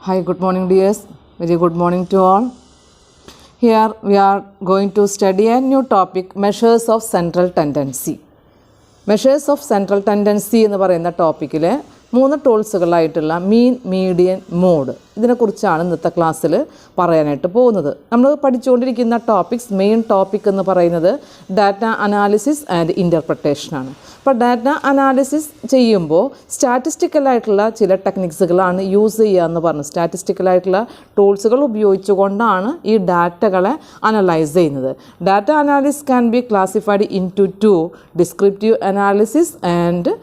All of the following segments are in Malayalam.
Hi, good morning dears. Very good morning to all. Here we are going to study a new topic, measures of central tendency. Measures of central tendency എന്ന് പറയുന്ന ടോപ്പിക്കിൽ 3 ടൂൾസുകളായിട്ടുള്ള മീൻ, മീഡിയൻ, മോഡ് ഇതിനെക്കുറിച്ചാണ് ഇന്നത്തെ ക്ലാസ്സിൽ പറയാനായിട്ട് പോകുന്നത്. നമ്മൾ പഠിച്ചുകൊണ്ടിരിക്കുന്ന ടോപ്പിക്സ് മെയിൻ ടോപ്പിക് എന്ന് പറയുന്നത് ഡാറ്റ അനാലിസിസ് ആൻഡ് ഇൻ്റർപ്രിട്ടേഷനാണ്. അപ്പോൾ ഡാറ്റ അനാലിസിസ് ചെയ്യുമ്പോൾ സ്റ്റാറ്റിസ്റ്റിക്കലായിട്ടുള്ള ചില ടെക്നിക്സുകളാണ് യൂസ് ചെയ്യുക എന്ന് പറഞ്ഞു. സ്റ്റാറ്റിസ്റ്റിക്കലായിട്ടുള്ള ടൂൾസുകൾ ഉപയോഗിച്ചുകൊണ്ടാണ് ഈ ഡാറ്റകളെ അനലൈസ് ചെയ്യുന്നത്. Data analysis can be classified into descriptive analysis and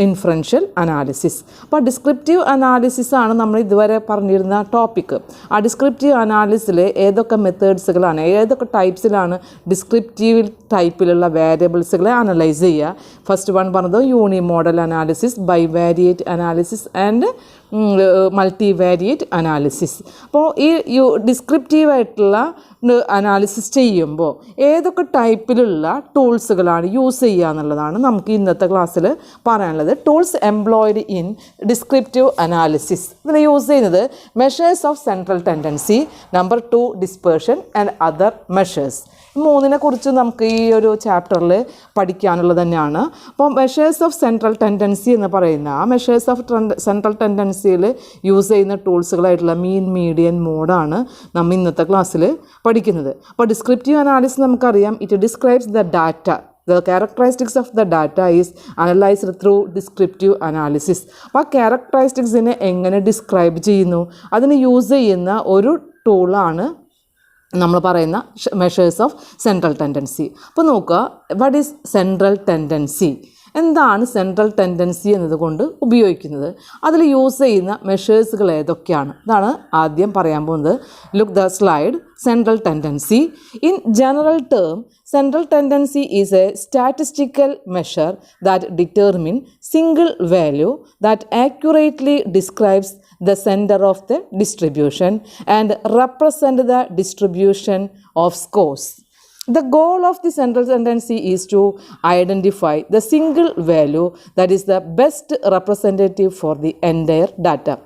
inferential analysis. അപ്പോൾ ഡിസ്ക്രിപ്റ്റീവ് അനാലിസിസ് ആണ് നമ്മൾ ഇതുവരെ പറഞ്ഞിരുന്ന ടോപ്പിക്ക്. ആ ഡിസ്ക്രിപ്റ്റീവ് അനാലിസിസിൽ ഏതൊക്കെ മെത്തേഡ്സുകളാണ്, ഏതൊക്കെ ടൈപ്സിലാണ് ഡിസ്ക്രിപ്റ്റീവ് ടൈപ്പിലുള്ള വേരിയബിൾസുകളെ അനലൈസ് ചെയ്യുക. ഫസ്റ്റ് വൺ പറഞ്ഞത് unimodal analysis, bivariate analysis and multivariate analysis. അപ്പോൾ ഈ ഡിസ്ക്രിപ്റ്റീവായിട്ടുള്ള അനാലിസിസ് ചെയ്യുമ്പോൾ ഏതൊക്കെ ടൈപ്പിലുള്ള ടൂൾസുകളാണ് യൂസ് ചെയ്യുക എന്നുള്ളതാണ് നമുക്ക് ഇന്നത്തെ ക്ലാസ്സിൽ പറയാനുള്ളത്. Tools employed in descriptive analysis ഇതിൽ യൂസ് ചെയ്യുന്നത് measures of central tendency, number 2 dispersion and other measures. മൂന്നിനെ കുറിച്ച് നമുക്ക് ഈ ഒരു ചാപ്റ്ററിൽ പഠിക്കാനുള്ളത് തന്നെയാണ്. അപ്പോൾ മെഷേഴ്സ് ഓഫ് സെൻട്രൽ ടെൻഡൻസി എന്ന് പറയുന്ന ആ മെഷേഴ്സ് ഓഫ് സെൻട്രൽ ടെൻഡൻസിയിൽ യൂസ് ചെയ്യുന്ന ടൂൾസുകളായിട്ടുള്ള മീൻ, മീഡിയൻ, മോഡാണ് നമ്മൾ ഇന്നത്തെ ക്ലാസ്സിൽ പഠിക്കുന്നത്. അപ്പോൾ ഡിസ്ക്രിപ്റ്റീവ് അനാലിസിസ് നമുക്കറിയാം, it describes the data. The characteristics of the data is analyzed through descriptive analysis. അപ്പോൾ ആ ക്യാരക്ടറിസ്റ്റിക്സിനെ എങ്ങനെ ഡിസ്ക്രൈബ് ചെയ്യുന്നു അതിന് യൂസ് ചെയ്യുന്ന ഒരു ടൂളാണ് നമ്മൾ പറയുന്ന മെഷേഴ്സ് ഓഫ് സെൻട്രൽ ടെൻഡൻസി. അപ്പോൾ നോക്കുക, വാട്ട് ഈസ് സെൻട്രൽ ടെൻഡൻസി? എന്താണ് സെൻട്രൽ ടെൻഡൻസി എന്നതുകൊണ്ട് ഉപയോഗിക്കുന്നത്? അതിൽ യൂസ് ചെയ്യുന്ന മെഷേഴ്സുകൾ ഏതൊക്കെയാണ്? ഇതാണ് ആദ്യം പറയാൻ പോകുന്നത്. Look the slide. Central tendency. In general term, central tendency is a statistical measure that determines single value that accurately describes the center of the distribution and represent the distribution of scores. The goal of the central tendency is to identify the single value that is the best representative for the entire data.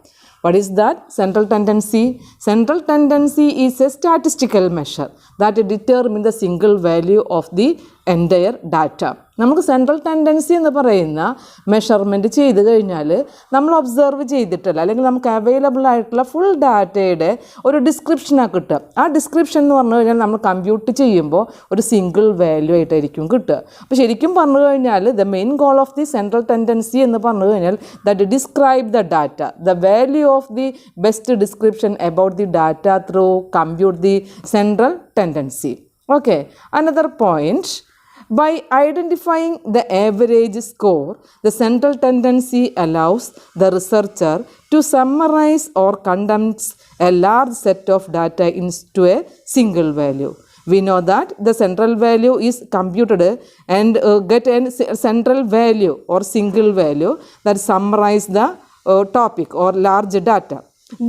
What is that? Central tendency. Central tendency is a statistical measure that determines the single value of the entire data. നമുക്ക് സെൻട്രൽ ടെൻഡൻസി എന്ന് പറയുന്ന മെഷർമെൻറ്റ് ചെയ്ത് കഴിഞ്ഞാൽ നമ്മൾ ഒബ്സർവ് ചെയ്തിട്ടില്ല, അല്ലെങ്കിൽ നമുക്ക് അവൈലബിൾ ആയിട്ടുള്ള ഫുൾ ഡാറ്റയുടെ ഒരു ഡിസ്ക്രിപ്ഷനാണ് കിട്ടുക. ആ ഡിസ്ക്രിപ്ഷൻ എന്ന് പറഞ്ഞു കഴിഞ്ഞാൽ നമ്മൾ കമ്പ്യൂട്ട് ചെയ്യുമ്പോൾ ഒരു സിംഗിൾ വാല്യൂ ആയിട്ടായിരിക്കും കിട്ടുക. അപ്പോൾ ശരിക്കും പറഞ്ഞു കഴിഞ്ഞാൽ the main goal of the central tendency എന്ന് പറഞ്ഞു കഴിഞ്ഞാൽ that describe the data, the value of the best description about the data through compute the central tendency. Okay, another point, by identifying the average score, the central tendency allows the researcher to summarize or condense a large set of data into a single value. We know that the central value is computed and get a central value or single value that summarize the topic or large data.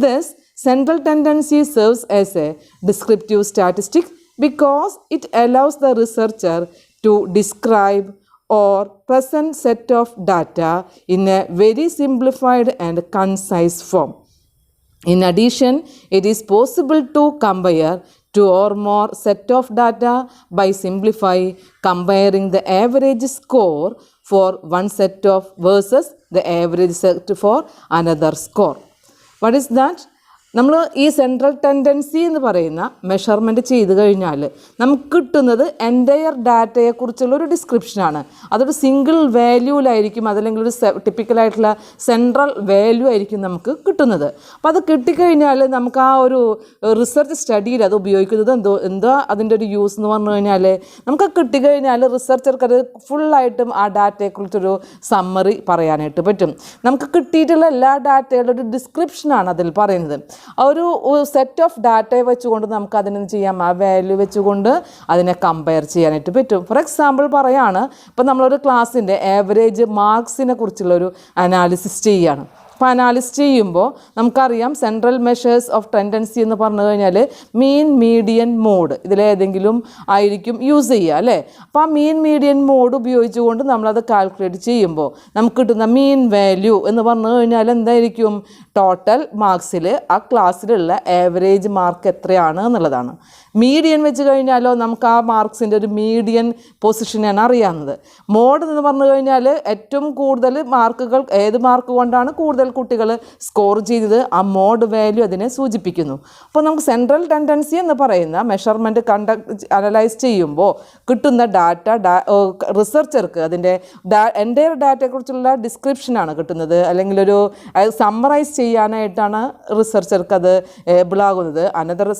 Thus, central tendency serves as a descriptive statistic because it allows the researcher to describe or present set of data in a very simplified and concise form. In addition, it is possible to compare two or more set of data by comparing the average score for one set of versus the average set for another score. What is that? നമ്മൾ ഈ സെൻട്രൽ ടെൻഡൻസി എന്ന് പറയുന്ന മെഷർമെൻറ്റ് ചെയ്ത് കഴിഞ്ഞാൽ നമുക്ക് കിട്ടുന്നത് എൻറ്റയർ ഡാറ്റയെക്കുറിച്ചുള്ളൊരു ഡിസ്ക്രിപ്ഷനാണ്. അതൊരു സിംഗിൾ വാല്യൂവിലായിരിക്കും, അതല്ലെങ്കിൽ ഒരു ടിപ്പിക്കലായിട്ടുള്ള സെൻട്രൽ വാല്യൂ ആയിരിക്കും നമുക്ക് കിട്ടുന്നത്. അപ്പോൾ അത് കിട്ടിക്കഴിഞ്ഞാൽ നമുക്ക് ആ ഒരു റിസർച്ച് സ്റ്റഡിയിൽ അത് ഉപയോഗിക്കുന്നത് എന്തോ അതിൻ്റെ ഒരു യൂസ് എന്ന് പറഞ്ഞു കഴിഞ്ഞാൽ നമുക്ക് കിട്ടിക്കഴിഞ്ഞാൽ റിസർച്ചർക്ക് അത് ഫുള്ളായിട്ടും ആ ഡാറ്റയെക്കുറിച്ചൊരു സമ്മറി പറയാനായിട്ട് പറ്റും. നമുക്ക് കിട്ടിയിട്ടുള്ള എല്ലാ ഡാറ്റയുടെ ഒരു ഡിസ്ക്രിപ്ഷനാണ് അതിൽ പറയുന്നത്. ഒരു സെറ്റ് ഓഫ് ഡാറ്റയെ വെച്ചുകൊണ്ട് നമുക്ക് അതിനെ ചെയ്യാം, ആ വാല്യൂ വെച്ചുകൊണ്ട് അതിനെ കമ്പയർ ചെയ്യാനായിട്ട് പറ്റും. ഫോർ എക്സാമ്പിൾ പറയാണ്, ഇപ്പം നമ്മളൊരു ക്ലാസ്സിൻ്റെ ആവറേജ് മാർക്സിനെ കുറിച്ചുള്ളൊരു അനാലിസിസ് ചെയ്യുകയാണ്. അപ്പോൾ അനാലിസ് ചെയ്യുമ്പോൾ നമുക്കറിയാം സെൻട്രൽ മെഷേഴ്സ് ഓഫ് ടെൻഡൻസി എന്ന് പറഞ്ഞു കഴിഞ്ഞാൽ മീൻ, മീഡിയൻ, മോഡ് ഇതിലേതെങ്കിലും ആയിരിക്കും യൂസ് ചെയ്യുക അല്ലേ. അപ്പോൾ ആ മീൻ, മീഡിയൻ, മോഡ് ഉപയോഗിച്ചുകൊണ്ട് നമ്മളത് കാൽക്കുലേറ്റ് ചെയ്യുമ്പോൾ നമുക്ക് കിട്ടുന്ന മീൻ വാല്യൂ എന്ന് പറഞ്ഞു കഴിഞ്ഞാൽ എന്തായിരിക്കും? ടോട്ടൽ മാർക്സിൽ ആ ക്ലാസ്സിലുള്ള ആവറേജ് മാർക്ക് എത്രയാണ് എന്നുള്ളതാണ്. മീഡിയൻ വെച്ച് കഴിഞ്ഞാലോ നമുക്ക് ആ മാർക്സിൻ്റെ ഒരു മീഡിയൻ പൊസിഷനാണ് അറിയാവുന്നത്. മോഡ് എന്ന് പറഞ്ഞു കഴിഞ്ഞാൽ ഏറ്റവും കൂടുതൽ മാർക്കുകൾ ഏത് മാർക്ക് കൊണ്ടാണ് കൂടുതൽ കുട്ടികൾ സ്കോർ ചെയ്തത്, ആ മോഡ് വാല്യൂ അതിനെ സൂചിപ്പിക്കുന്നു. അപ്പോൾ നമുക്ക് സെൻട്രൽ ടെൻഡൻസി എന്ന് പറയുന്ന മെഷർമെൻറ്റ് അനലൈസ് ചെയ്യുമ്പോൾ കിട്ടുന്ന ഡാറ്റ റിസർച്ചർക്ക് അതിൻ്റെ എൻ്റയർ ഡാറ്റയെക്കുറിച്ചുള്ള ഡിസ്ക്രിപ്ഷനാണ് കിട്ടുന്നത്, അല്ലെങ്കിൽ ഒരു സമ്മറൈസ് ചെയ്യാനായിട്ടാണ് റിസർച്ചർക്ക് അത് ഏബിൾ ആകുന്നത്. അനദർ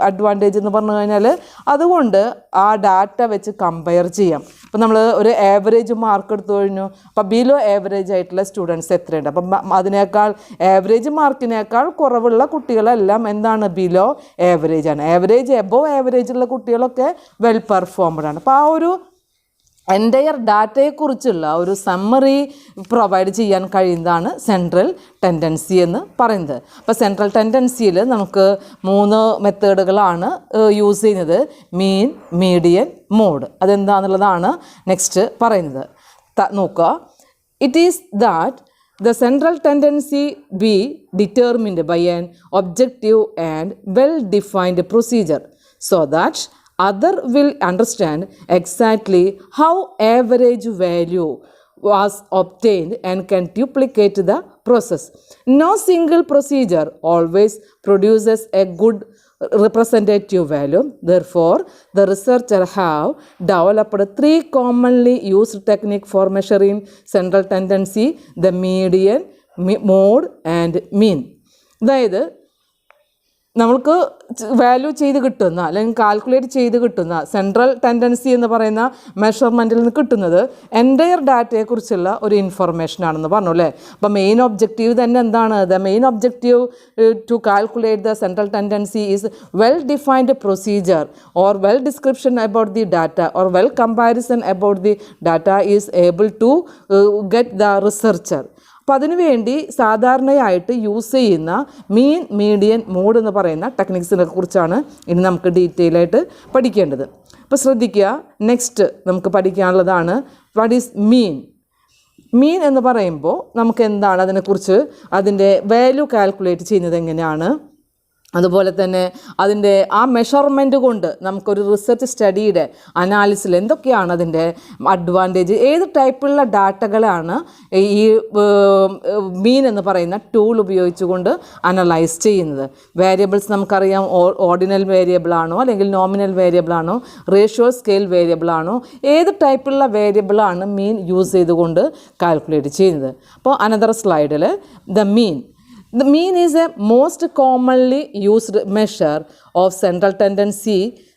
അഡ്വാൻറ്റേജ് എന്ന് പറഞ്ഞു കഴിഞ്ഞാൽ അതുകൊണ്ട് ആ ഡാറ്റ വെച്ച് കമ്പയർ ചെയ്യാം. അപ്പോൾ നമ്മൾ ഒരു ആവറേജ് മാർക്ക് എടുത്തു കഴിഞ്ഞു, അപ്പോൾ ബിലോ ആവറേജ് ആയിട്ടുള്ള സ്റ്റുഡൻസ് എത്രയുണ്ട്, അപ്പം അതിനേക്കാൾ ആവറേജ് മാർക്കിനേക്കാൾ കുറവുള്ള കുട്ടികളെല്ലാം എന്താണ്? ബിലോ ആവറേജ് ആണ്. ആവറേജ് എബോവ് ആവറേജ് ഉള്ള കുട്ടികളൊക്കെ വെൽ പെർഫോംഡ് ആണ്. അപ്പോൾ ആ ഒരു എൻ്റയർ ഡാറ്റയെക്കുറിച്ചുള്ള ഒരു സമ്മറി പ്രൊവൈഡ് ചെയ്യാൻ കഴിയുന്നതാണ് സെൻട്രൽ ടെൻഡൻസി എന്ന് പറയുന്നത്. അപ്പോൾ സെൻട്രൽ ടെൻഡൻസിയിൽ നമുക്ക് 3 മെത്തേഡുകളാണ് യൂസ് ചെയ്യുന്നത്: മീൻ, മീഡിയൻ, മോഡ്. അതെന്താണെന്നുള്ളതാണ് നെക്സ്റ്റ് പറയുന്നത്. നോക്കുക, it is that the central tendency be determined by an objective and well-defined procedure so that other will understand exactly how average value was obtained and can duplicate the process. No single procedure always produces a good representative value. Therefore, the researcher have developed 3 commonly used techniques for measuring central tendency: the median, mode and mean. അതായത് നമ്മൾക്ക് വാല്യൂ ചെയ്ത് കിട്ടുന്ന അല്ലെങ്കിൽ കാൽക്കുലേറ്റ് ചെയ്ത് കിട്ടുന്ന സെൻട്രൽ ടെൻഡൻസി എന്ന് പറയുന്ന മെഷർമെൻറ്റിൽ നിന്ന് കിട്ടുന്നത് എൻ്റയർ ഡാറ്റയെക്കുറിച്ചുള്ള ഒരു ഇൻഫർമേഷനാണെന്ന് പറഞ്ഞു അല്ലേ. അപ്പോൾ മെയിൻ ഒബ്ജക്റ്റീവ് തന്നെ എന്താണ്? The main objective to calculate the central tendency is well defined procedure or well description about the data or well comparison about the data is able to get the researcher. അപ്പോൾ അതിനുവേണ്ടി സാധാരണയായിട്ട് യൂസ് ചെയ്യുന്ന മീൻ, മീഡിയൻ, മോഡ് എന്ന് പറയുന്ന ടെക്നിക്സിനെ കുറിച്ചാണ് ഇനി നമുക്ക് ഡീറ്റെയിൽ ആയിട്ട് പഠിക്കേണ്ടത്. അപ്പോൾ ശ്രദ്ധിക്കുക, നെക്സ്റ്റ് നമുക്ക് പഠിക്കാനുള്ളതാണ് വാട്ട് ഈസ് മീൻ. മീൻ എന്ന് പറയുമ്പോൾ നമുക്ക് എന്താണ് അതിനെക്കുറിച്ച്, അതിൻ്റെ വാല്യൂ കാൽക്കുലേറ്റ് ചെയ്യുന്നത് എങ്ങനെയാണ്, അതുപോലെ തന്നെ അതിൻ്റെ ആ മെഷർമെൻറ്റ് കൊണ്ട് നമുക്കൊരു റിസർച്ച് സ്റ്റഡിയുടെ അനാലിസിൽ എന്തൊക്കെയാണ് അതിൻ്റെ അഡ്വാൻറ്റേജ്, ഏത് ടൈപ്പുള്ള ഡാറ്റകളാണ് ഈ മീൻ എന്ന് പറയുന്ന ടൂൾ ഉപയോഗിച്ചുകൊണ്ട് അനലൈസ് ചെയ്യുന്നത്. വേരിയബിൾസ് നമുക്കറിയാം, ഓർഡിനൽ വേരിയബിളാണോ അല്ലെങ്കിൽ നോമിനൽ വേരിയബിളാണോ, റേഷ്യോ സ്കെയിൽ വേരിയബിളാണോ, ഏത് ടൈപ്പുള്ള വേരിയബിളാണ് മീൻ യൂസ് ചെയ്തുകൊണ്ട് കാൽക്കുലേറ്റ് ചെയ്യുന്നത്. അപ്പോൾ അനദർ സ്ലൈഡിൽ the mean. The mean is a most commonly used measure of central tendency.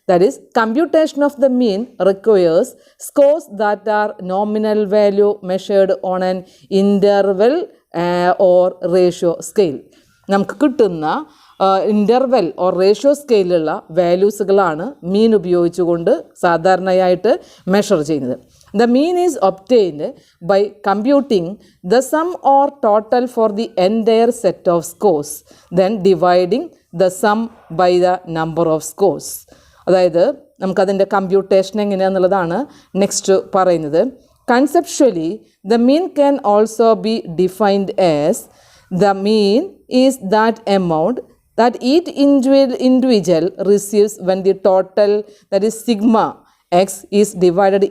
That is, computation of the mean requires scores that are nominal value measured on an interval or ratio scale. നമുക്ക് കിട്ടുന്ന ഇൻ്റർവെൽ ഓർ റേഷ്യോ സ്കെയിലുള്ള വാല്യൂസുകളാണ് മീൻ ഉപയോഗിച്ചുകൊണ്ട് സാധാരണയായിട്ട് മെഷർ ചെയ്യുന്നത്. The mean is obtained by computing the sum or total for the entire set of scores, then dividing the sum by the number of scores. അതായത് നമുക്കതിൻ്റെ കമ്പ്യൂട്ടേഷൻ എങ്ങനെയാണെന്നുള്ളതാണ് നെക്സ്റ്റ് പറയുന്നത്. Conceptually, the mean can also be defined as the mean is that amount that each individual receives when the total, that is sigma x, is divided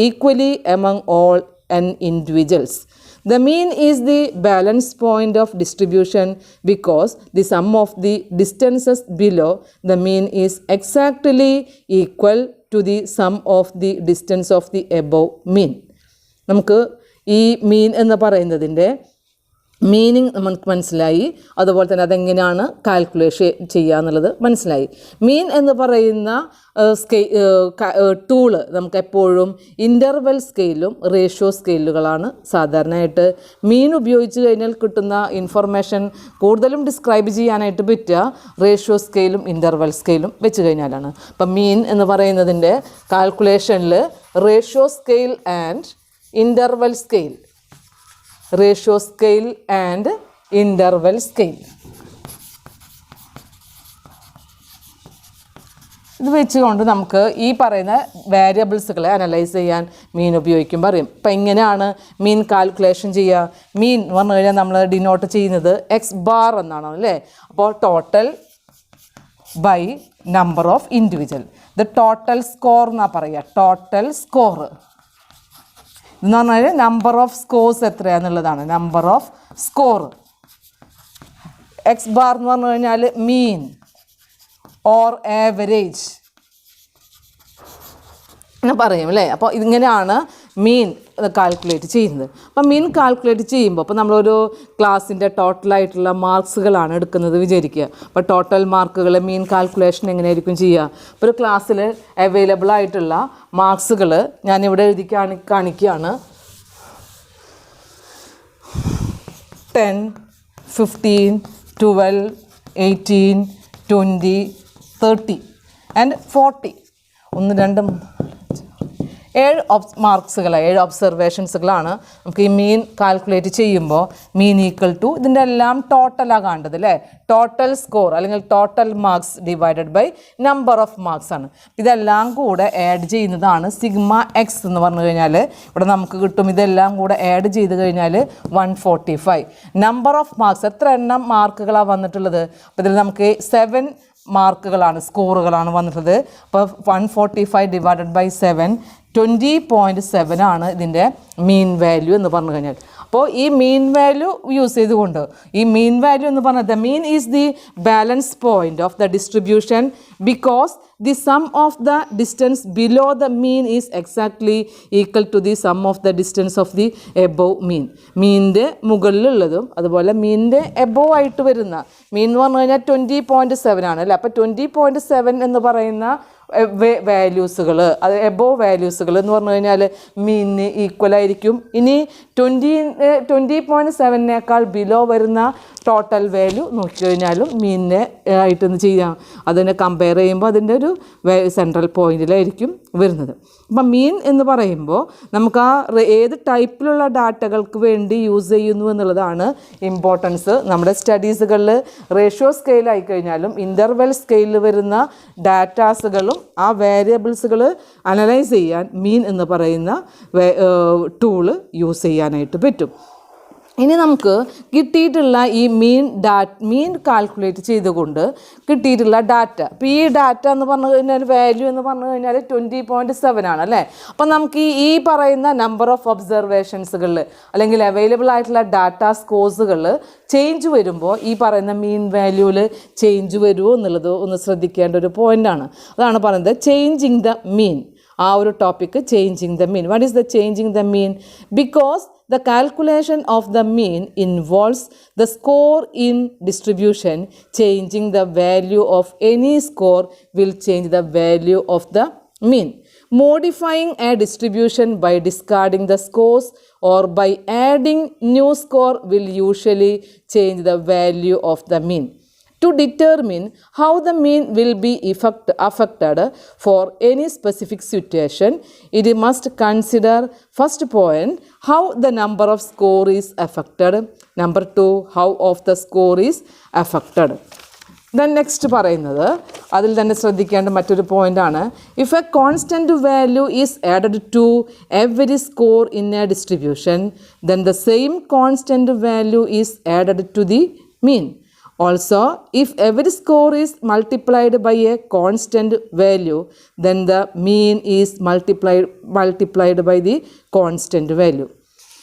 equally among all n individuals. The mean is the balance point of distribution because the sum of the distances below the mean is exactly equal to the sum of the distance of the above mean. നമുക്ക് ഈ മീൻ എന്ന് പറയുന്നതിൻ്റെ മീനിങ് നമുക്ക് മനസ്സിലായി, അതുപോലെ തന്നെ അതെങ്ങനെയാണ് കാൽക്കുലേഷൻ ചെയ്യുക എന്നുള്ളത് മനസ്സിലായി. മീൻ എന്ന് പറയുന്ന ടൂള് നമുക്ക് എപ്പോഴും ഇൻ്റർവെൽ സ്കെയിലും റേഷ്യോ സ്കെയിലുകളാണ് സാധാരണയായിട്ട് മീൻ ഉപയോഗിച്ച് കഴിഞ്ഞാൽ കിട്ടുന്ന ഇൻഫർമേഷൻ കൂടുതലും ഡിസ്ക്രൈബ് ചെയ്യാനായിട്ട് പറ്റുക റേഷ്യോ സ്കെയിലും ഇൻ്റർവെൽ സ്കെയിലും വെച്ച് കഴിഞ്ഞാലാണ്. അപ്പം മീൻ എന്ന് പറയുന്നതിൻ്റെ കാൽക്കുലേഷനിൽ ratio scale and interval scale ratio scale and interval scale. ഇത് വെച്ചുകൊണ്ട് നമുക്ക് ഈ പറയുന്ന വേരിയബിൾസുകളെ അനലൈസ് ചെയ്യാൻ മീൻ ഉപയോഗിക്കും പറയും. അപ്പം എങ്ങനെയാണ് മീൻ കാൽക്കുലേഷൻ ചെയ്യുക? മീൻ എന്ന് പറഞ്ഞു കഴിഞ്ഞാൽ നമ്മൾ ഡിനോട്ട് ചെയ്യുന്നത് എക്സ് ബാർ എന്നാണ് അല്ലേ. അപ്പോൾ total by number of individual. ഇത് ടോട്ടൽ സ്കോർ എന്നാണ് പറയുക. ടോട്ടൽ സ്കോർ എന്ന് പറഞ്ഞാൽ നമ്പർ ഓഫ് സ്കോർസ് എത്രയാണെന്നുള്ളതാണ്. Number of score. X bar എന്ന് പറഞ്ഞു കഴിഞ്ഞാൽ മീൻ ഓർ ആവറേജ് എന്ന് പറയും അല്ലേ. അപ്പോൾ ഇതിങ്ങനെയാണ് മീൻ കാൽക്കുലേറ്റ് ചെയ്യുന്നത്. അപ്പോൾ മീൻ കാൽക്കുലേറ്റ് ചെയ്യുമ്പോൾ അപ്പോൾ നമ്മളൊരു ക്ലാസ്സിൻ്റെ ടോട്ടലായിട്ടുള്ള മാർക്സുകളാണ് എടുക്കുന്നത് വിചാരിക്കുക. അപ്പോൾ ടോട്ടൽ മാർക്കുകൾ മീൻ കാൽക്കുലേഷൻ എങ്ങനെയായിരിക്കും ചെയ്യുക? അപ്പോൾ ഒരു ക്ലാസ്സിൽ അവൈലബിൾ ആയിട്ടുള്ള മാർക്സുകൾ ഞാനിവിടെ എഴുതി കാണിക്കുകയാണ്. 10, 15, 12, 18, 20, 30 and 40. 1, 2, 7 മാർക്സുകൾ, 7 ഒബ്സർവേഷൻസുകളാണ് നമുക്ക് ഈ മീൻ കാൽക്കുലേറ്റ് ചെയ്യുമ്പോൾ മീൻ ഈക്വൽ ടു ഇതിൻ്റെ എല്ലാം ടോട്ടലാണ് കാണേണ്ടത് അല്ലേ. ടോട്ടൽ സ്കോർ അല്ലെങ്കിൽ total marks divided by number of marks ആണ്. ഇതെല്ലാം കൂടെ ആഡ് ചെയ്യുന്നതാണ് സിഗ്മ എക്സ് എന്ന് പറഞ്ഞു കഴിഞ്ഞാൽ ഇവിടെ നമുക്ക് കിട്ടും. ഇതെല്ലാം കൂടെ ആഡ് ചെയ്ത് കഴിഞ്ഞാൽ 145. നമ്പർ ഓഫ് മാർക്സ് എത്ര എണ്ണം മാർക്കുകളാണ് വന്നിട്ടുള്ളത്? അപ്പോൾ ഇതിൽ നമുക്ക് 7 മാർക്കുകളാണ്, സ്കോറുകളാണ് വന്നിട്ടുള്ളത്. അപ്പോൾ 145 ഡിവൈഡഡ് ബൈ 7 20.7 ആണ് ഇതിൻ്റെ മീൻ വാല്യൂ എന്ന് പറഞ്ഞു കഴിഞ്ഞാൽ. അപ്പോൾ ഈ മീൻ വാല്യൂ യൂസ് ചെയ്തുകൊണ്ട് ഈ മീൻ വാല്യൂ എന്ന് പറഞ്ഞാൽ the mean is the balance point of the distribution because the sum of the distance below the mean is exactly equal to the sum of the distance of the above mean. മീനിൻ്റെ മുകളിലുള്ളതും അതുപോലെ മീനിൻ്റെ എബോവ് ആയിട്ട് വരുന്ന മീൻ എന്ന് പറഞ്ഞു കഴിഞ്ഞാൽ 20.7 ആണ് അല്ലേ. അപ്പോൾ 20.7 എന്ന് പറയുന്ന വാല്യൂസുകൾ, അത് എബോവ് വാല്യൂസുകൾ എന്ന് പറഞ്ഞു കഴിഞ്ഞാൽ മീനിന് ഈക്വൽ ആയിരിക്കും. ഇനി 20.7 ബിലോ വരുന്ന ടോട്ടൽ വാല്യൂ നോക്കി കഴിഞ്ഞാലും മീനിനെ ആയിട്ടൊന്ന് ചെയ്യാം. അതിനെ കമ്പയർ ചെയ്യുമ്പോൾ അതിൻ്റെ ഒരു സെൻട്രൽ പോയിന്റിലായിരിക്കും വരുന്നത്. അപ്പം മീൻ എന്ന് പറയുമ്പോൾ നമുക്ക് ആ ഏത് ടൈപ്പിലുള്ള ഡാറ്റകൾക്ക് വേണ്ടി യൂസ് ചെയ്യുന്നു എന്നുള്ളതാണ് ഇമ്പോർട്ടൻസ്. നമ്മുടെ സ്റ്റഡീസുകളിൽ റേഷ്യോ സ്കെയിൽ ആയിക്കഴിഞ്ഞാലും ഇൻ്റർവെൽ സ്കെയിലിൽ വരുന്ന ഡാറ്റാസുകളും ആ വേരിയബിൾസുകൾ അനലൈസ് ചെയ്യാൻ മീൻ എന്ന് പറയുന്ന ടൂള് യൂസ് ചെയ്യാനായിട്ട് പറ്റും. ഇനി നമുക്ക് കിട്ടിയിട്ടുള്ള ഈ മീൻ കാൽക്കുലേറ്റ് ചെയ്തുകൊണ്ട് കിട്ടിയിട്ടുള്ള ഡാറ്റ, അപ്പോൾ ഈ ഡാറ്റ എന്ന് പറഞ്ഞു കഴിഞ്ഞാൽ വാല്യൂ എന്ന് പറഞ്ഞു കഴിഞ്ഞാൽ 20.7 ആണ് അല്ലേ. അപ്പം നമുക്ക് ഈ പറയുന്ന നമ്പർ ഓഫ് ഒബ്സർവേഷൻസുകളിൽ അല്ലെങ്കിൽ അവൈലബിൾ ആയിട്ടുള്ള ഡാറ്റ സ്കോഴ്സുകളിൽ ചേഞ്ച് വരുമ്പോൾ ഈ പറയുന്ന മീൻ വാല്യൂവിൽ ചേഞ്ച് വരുമോ എന്നുള്ളത് ഒന്ന് ശ്രദ്ധിക്കേണ്ട ഒരു പോയിൻ്റാണ്. അതാണ് പറയുന്നത് ചേഞ്ചിങ് ദ മീൻ. ആ ഒരു topic changing the mean. What is the changing the mean? Because the calculation of the mean involves the score in distribution. Changing the value of any score will change the value of the mean. Modifying a distribution by discarding the scores or by adding new score will usually change the value of the mean. To determine how the mean will be affected for any specific situation, it must consider first point how the number of score is affected. Number 2, how of the score is affected. Then next പറയുന്നത് അതിൽ തന്നെ ശ്രദ്ധിക്കേണ്ട മറ്റൊരു പോയിൻ്റാണ് if a constant value is added to every score in a distribution then the same constant value is added to the mean. Also, if every score is multiplied by a constant value, then the mean is multiplied by the constant value.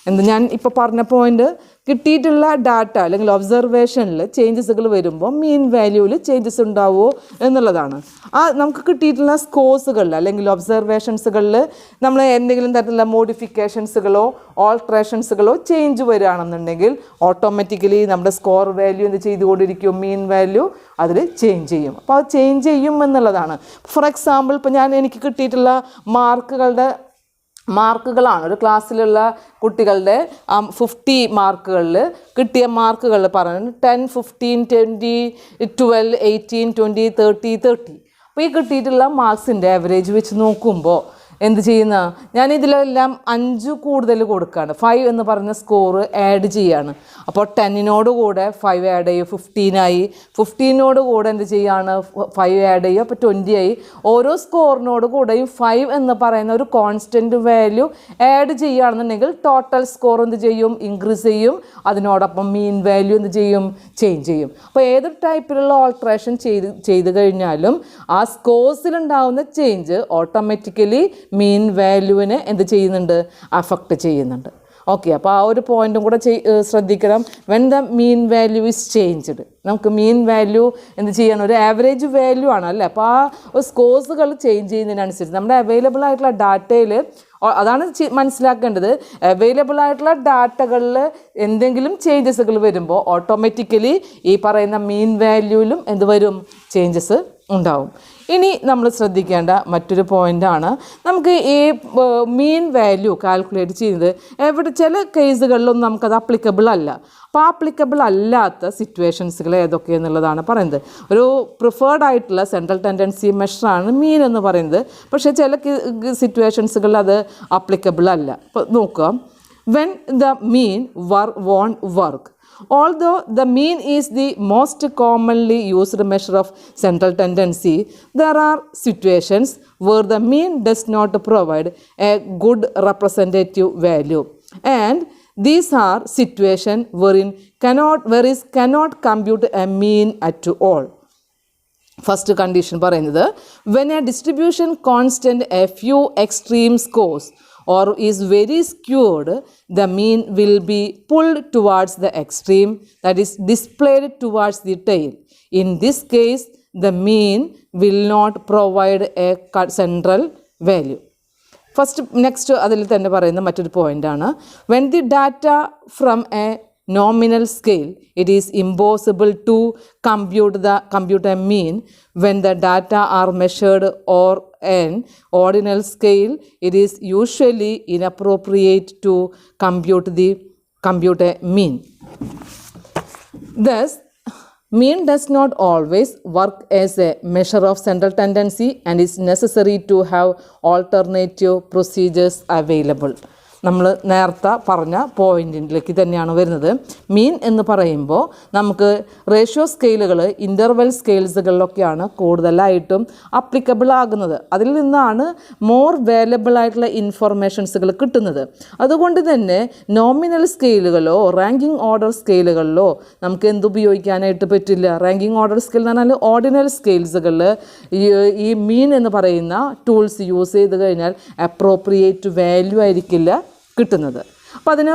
എന്ന് ഞാൻ ഇപ്പോൾ പറഞ്ഞ പോയിൻ്റ് കിട്ടിയിട്ടുള്ള ഡാറ്റ അല്ലെങ്കിൽ ഒബ്സർവേഷനിൽ ചേഞ്ചസുകൾ വരുമ്പോൾ മീൻ വാല്യൂവിൽ ചേഞ്ചസ് ഉണ്ടാവുമോ എന്നുള്ളതാണ്. ആ നമുക്ക് കിട്ടിയിട്ടുള്ള സ്കോഴ്സുകളിൽ അല്ലെങ്കിൽ ഒബ്സർവേഷൻസുകളിൽ നമ്മൾ എന്തെങ്കിലും തരത്തിലുള്ള മോഡിഫിക്കേഷൻസുകളോ ഓൾട്രേഷൻസുകളോ ചേഞ്ച് വരികയാണെന്നുണ്ടെങ്കിൽ ഓട്ടോമാറ്റിക്കലി നമ്മുടെ സ്കോർ വാല്യൂ എന്ത് ചെയ്തുകൊണ്ടിരിക്കും? മീൻ വാല്യൂ അതിൽ ചേഞ്ച് ചെയ്യും. അപ്പോൾ അത് ചേഞ്ച് ചെയ്യും എന്നുള്ളതാണ്. ഫോർ എക്സാമ്പിൾ ഇപ്പോൾ എനിക്ക് കിട്ടിയിട്ടുള്ള മാർക്കുകളാണ് ഒരു ക്ലാസ്സിലുള്ള കുട്ടികളുടെ 50 മാർക്കുകളിൽ കിട്ടിയ മാർക്കുകൾ പറയുന്നത് 10, 15, 20, 12, 18, 20, 30. അപ്പോൾ ഈ കിട്ടിയിട്ടുള്ള മാർക്സിൻ്റെ ആവറേജ് വെച്ച് നോക്കുമ്പോൾ എന്ത് ചെയ്യുന്ന ഞാൻ ഇതിലെല്ലാം 5 കൂടുതൽ കൊടുക്കുകയാണ്. 5 എന്ന് പറയുന്ന സ്കോർ ആഡ് ചെയ്യാണ്. അപ്പോൾ 10നോട് കൂടെ 5 ആഡ് ചെയ്യും, 15 15നോട് കൂടെ എന്ത് ചെയ്യാണ് 5 ആഡ് ചെയ്യും, അപ്പോൾ 20 ഓരോ സ്കോറിനോട് കൂടെയും 5 എന്ന് പറയുന്ന ഒരു കോൺസ്റ്റൻറ്റ് വാല്യൂ ആഡ് ചെയ്യുകയാണെന്നുണ്ടെങ്കിൽ ടോട്ടൽ സ്കോർ എന്ത് ചെയ്യും ഇൻക്രീസ് ചെയ്യും. അതിനോടൊപ്പം മീൻ വാല്യൂ എന്ത് ചെയ്യും ചേഞ്ച് ചെയ്യും. അപ്പോൾ ഏതൊരു ടൈപ്പിലുള്ള ഓൾട്രേഷൻ ചെയ്ത് കഴിഞ്ഞാലും ആ സ്കോഴ്സിലുണ്ടാവുന്ന ചേഞ്ച് ഓട്ടോമാറ്റിക്കലി മീൻ വാല്യൂവിനെ എന്ത് ചെയ്യുന്നുണ്ട് അഫക്റ്റ് ചെയ്യുന്നുണ്ട്. ഓക്കെ, അപ്പോൾ ആ ഒരു പോയിൻറ്റും കൂടെ ശ്രദ്ധിക്കണം. When the mean value is changed, നമുക്ക് മീൻ വാല്യൂ എന്ത് ചെയ്യണം ഒരു ആവറേജ് വാല്യൂ ആണ് അല്ലേ. അപ്പോൾ ആ സ്കോഴ്സുകൾ ചേഞ്ച് ചെയ്യുന്നതിനനുസരിച്ച് നമ്മുടെ അവൈലബിൾ ആയിട്ടുള്ള ഡാറ്റയിൽ അതാണ് മനസ്സിലാക്കേണ്ടത്. അവൈലബിൾ ആയിട്ടുള്ള ഡാറ്റകളിൽ എന്തെങ്കിലും ചേഞ്ചസുകൾ വരുമ്പോൾ ഓട്ടോമാറ്റിക്കലി ഈ പറയുന്ന മീൻ വാല്യൂവിലും എന്ത് വരും ചേഞ്ചസ് ഉണ്ടാവും. ഇനി നമ്മൾ ശ്രദ്ധിക്കേണ്ട മറ്റൊരു പോയിൻ്റാണ് നമുക്ക് ഈ മീൻ വാല്യൂ കാൽക്കുലേറ്റ് ചെയ്യുന്നത് ചില കേസുകളിലൊന്നും നമുക്കത് അപ്ലിക്കബിൾ അല്ല. അപ്പോൾ ആപ്ലിക്കബിൾ അല്ലാത്ത സിറ്റുവേഷൻസുകൾ ഏതൊക്കെയെന്നുള്ളതാണ് പറയുന്നത്. ഒരു പ്രിഫേർഡ് ആയിട്ടുള്ള സെൻട്രൽ ടെൻഡൻസി മെഷറാണ് മീൻ എന്ന് പറയുന്നത്. പക്ഷേ ചില സിറ്റുവേഷൻസുകളിൽ അത് അപ്ലിക്കബിൾ അല്ല. അപ്പോൾ നോക്കുക, when the mean won't work. Although the mean is the most commonly used measure of central tendency, there are situations where the mean does not provide a good representative value, and these are situations wherein cannot compute a mean at all. First condition പറയുന്നത് when a distribution constant a few extreme scores or is very skewed, the mean will be pulled towards the extreme, that is displayed towards the tail. In this case, the mean will not provide a central value. First, next അതിൽ തന്നെ പറയുന്ന മറ്റൊരു പോയിൻ്റാണ് when the data from a nominal scale, it is impossible to compute a mean. When the data are measured or an ordinal scale, it is usually inappropriate to compute a mean. Thus, mean does not always work as a measure of central tendency and is necessary to have alternative procedures available. നമ്മൾ നേരത്തെ പറഞ്ഞ പോയിൻറ്റിലേക്ക് തന്നെയാണ് വരുന്നത്. മീൻ എന്ന് പറയുമ്പോൾ നമുക്ക് റേഷ്യോ സ്കെയിലുകൾ ഇൻ്റർവെൽ സ്കെയിൽസുകളിലൊക്കെയാണ് കൂടുതലായിട്ടും അപ്ലിക്കബിൾ ആകുന്നത്. അതിൽ നിന്നാണ് മോർ വാല്യബിൾ ആയിട്ടുള്ള ഇൻഫർമേഷൻസുകൾ കിട്ടുന്നത്. അതുകൊണ്ട് തന്നെ നോമിനൽ സ്കെയിലുകളോ റാങ്കിങ് ഓർഡർ സ്കെയിലുകളിലോ നമുക്ക് എന്തുപയോഗിക്കാനായിട്ട് പറ്റില്ല. റാങ്കിങ് ഓർഡർ സ്കെയിൽ എന്ന് പറഞ്ഞാൽ ഓർഡിനൽ സ്കെയിൽസുകളിൽ ഈ മീൻ എന്ന് പറയുന്ന ടൂൾസ് യൂസ് ചെയ്ത് കഴിഞ്ഞാൽ അപ്രോപ്രിയേറ്റ് വാല്യൂ ആയിരിക്കില്ല കിട്ടുന്നത്. അപ്പോൾ അതിന്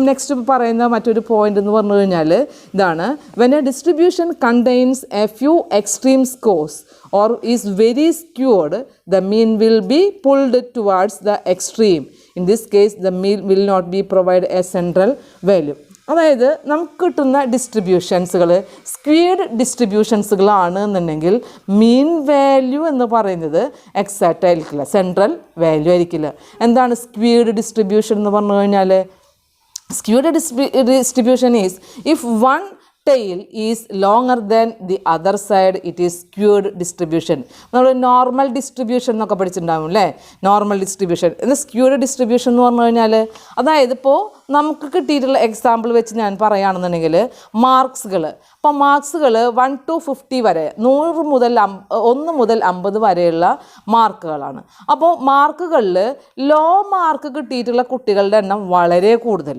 നെക്സ്റ്റ് പറയുന്ന മറ്റൊരു പോയിൻ്റ് എന്ന് പറഞ്ഞു കഴിഞ്ഞാൽ ഇതാണ് when a distribution contains a few extreme scores or is very skewed, the mean will be pulled towards the extreme. In this case, the mean will not be provide a central value. അതായത് നമുക്ക് കിട്ടുന്ന ഡിസ്ട്രിബ്യൂഷൻസുകൾ സ്ക്വീഡ് ഡിസ്ട്രിബ്യൂഷൻസുകളാണ് എന്നുണ്ടെങ്കിൽ മീൻ വാല്യൂ എന്ന് പറയുന്നത് എക്സാക്റ്റ് ആയിരിക്കില്ല, സെൻട്രൽ വാല്യൂ ആയിരിക്കില്ല. എന്താണ് സ്ക്വീഡ് ഡിസ്ട്രിബ്യൂഷൻ എന്ന് പറഞ്ഞു കഴിഞ്ഞാൽ? Skewed distribution is if one tail is longer than the other side, it is skewed distribution. നമ്മൾ നോർമൽ ഡിസ്ട്രിബ്യൂഷൻ എന്നൊക്കെ പഠിച്ചിട്ടുണ്ടാവും അല്ലേ, നോർമൽ ഡിസ്ട്രിബ്യൂഷൻ. എന്നാൽ സ്ക്യൂഡ് ഡിസ്ട്രിബ്യൂഷൻ എന്ന് പറഞ്ഞു കഴിഞ്ഞാൽ അതായത് ഇപ്പോൾ നമുക്ക് കിട്ടിയിട്ടുള്ള എക്സാമ്പിൾ വെച്ച് ഞാൻ പറയുകയാണെന്നുണ്ടെങ്കിൽ മാർക്സുകൾ, അപ്പോൾ മാർക്സുകൾ 1 to 50 വരെ 100 മുതൽ 50 വരെയുള്ള മാർക്കുകളാണ്. അപ്പോൾ മാർക്കുകളിൽ ലോ മാർക്ക് കിട്ടിയിട്ടുള്ള കുട്ടികളുടെ എണ്ണം വളരെ കൂടുതൽ,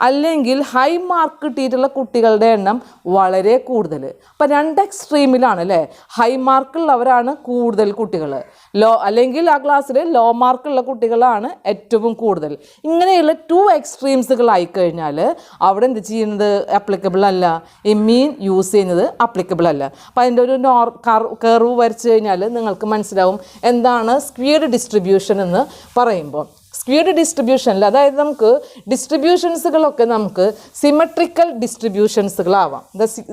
അല്ലെങ്കിൽ ഹൈ മാർക്ക് കിട്ടിയിട്ടുള്ള കുട്ടികളുടെ എണ്ണം വളരെ കൂടുതൽ. അപ്പം രണ്ട് എക്സ്ട്രീമിലാണ് അല്ലേ. ഹൈ മാർക്കുള്ളവരാണ് കൂടുതൽ കുട്ടികൾ, അല്ലെങ്കിൽ ആ ക്ലാസ്സിൽ ലോ മാർക്കുള്ള കുട്ടികളാണ് ഏറ്റവും കൂടുതൽ. ഇങ്ങനെയുള്ള 2 എക്സ്ട്രീംസുകളായി കഴിഞ്ഞാൽ അവിടെ എന്ത് ചെയ്യുന്നത് അപ്ലിക്കബിൾ അല്ല, ഈ മീൻ യൂസ് ചെയ്യുന്നത് അപ്ലിക്കബിൾ അല്ല. അപ്പം അതിൻ്റെ ഒരു കർവ് വരച്ച് കഴിഞ്ഞാൽ നിങ്ങൾക്ക് മനസ്സിലാവും എന്താണ് സ്ക്വീഡ് ഡിസ്ട്രിബ്യൂഷൻ എന്ന് പറയുമ്പോൾ. സ്ക്വീഡ് ഡിസ്ട്രിബ്യൂഷനിൽ അതായത് നമുക്ക് ഡിസ്ട്രിബ്യൂഷൻസുകളൊക്കെ നമുക്ക് സിമെട്രിക്കൽ ഡിസ്ട്രിബ്യൂഷൻസുകളാവാം.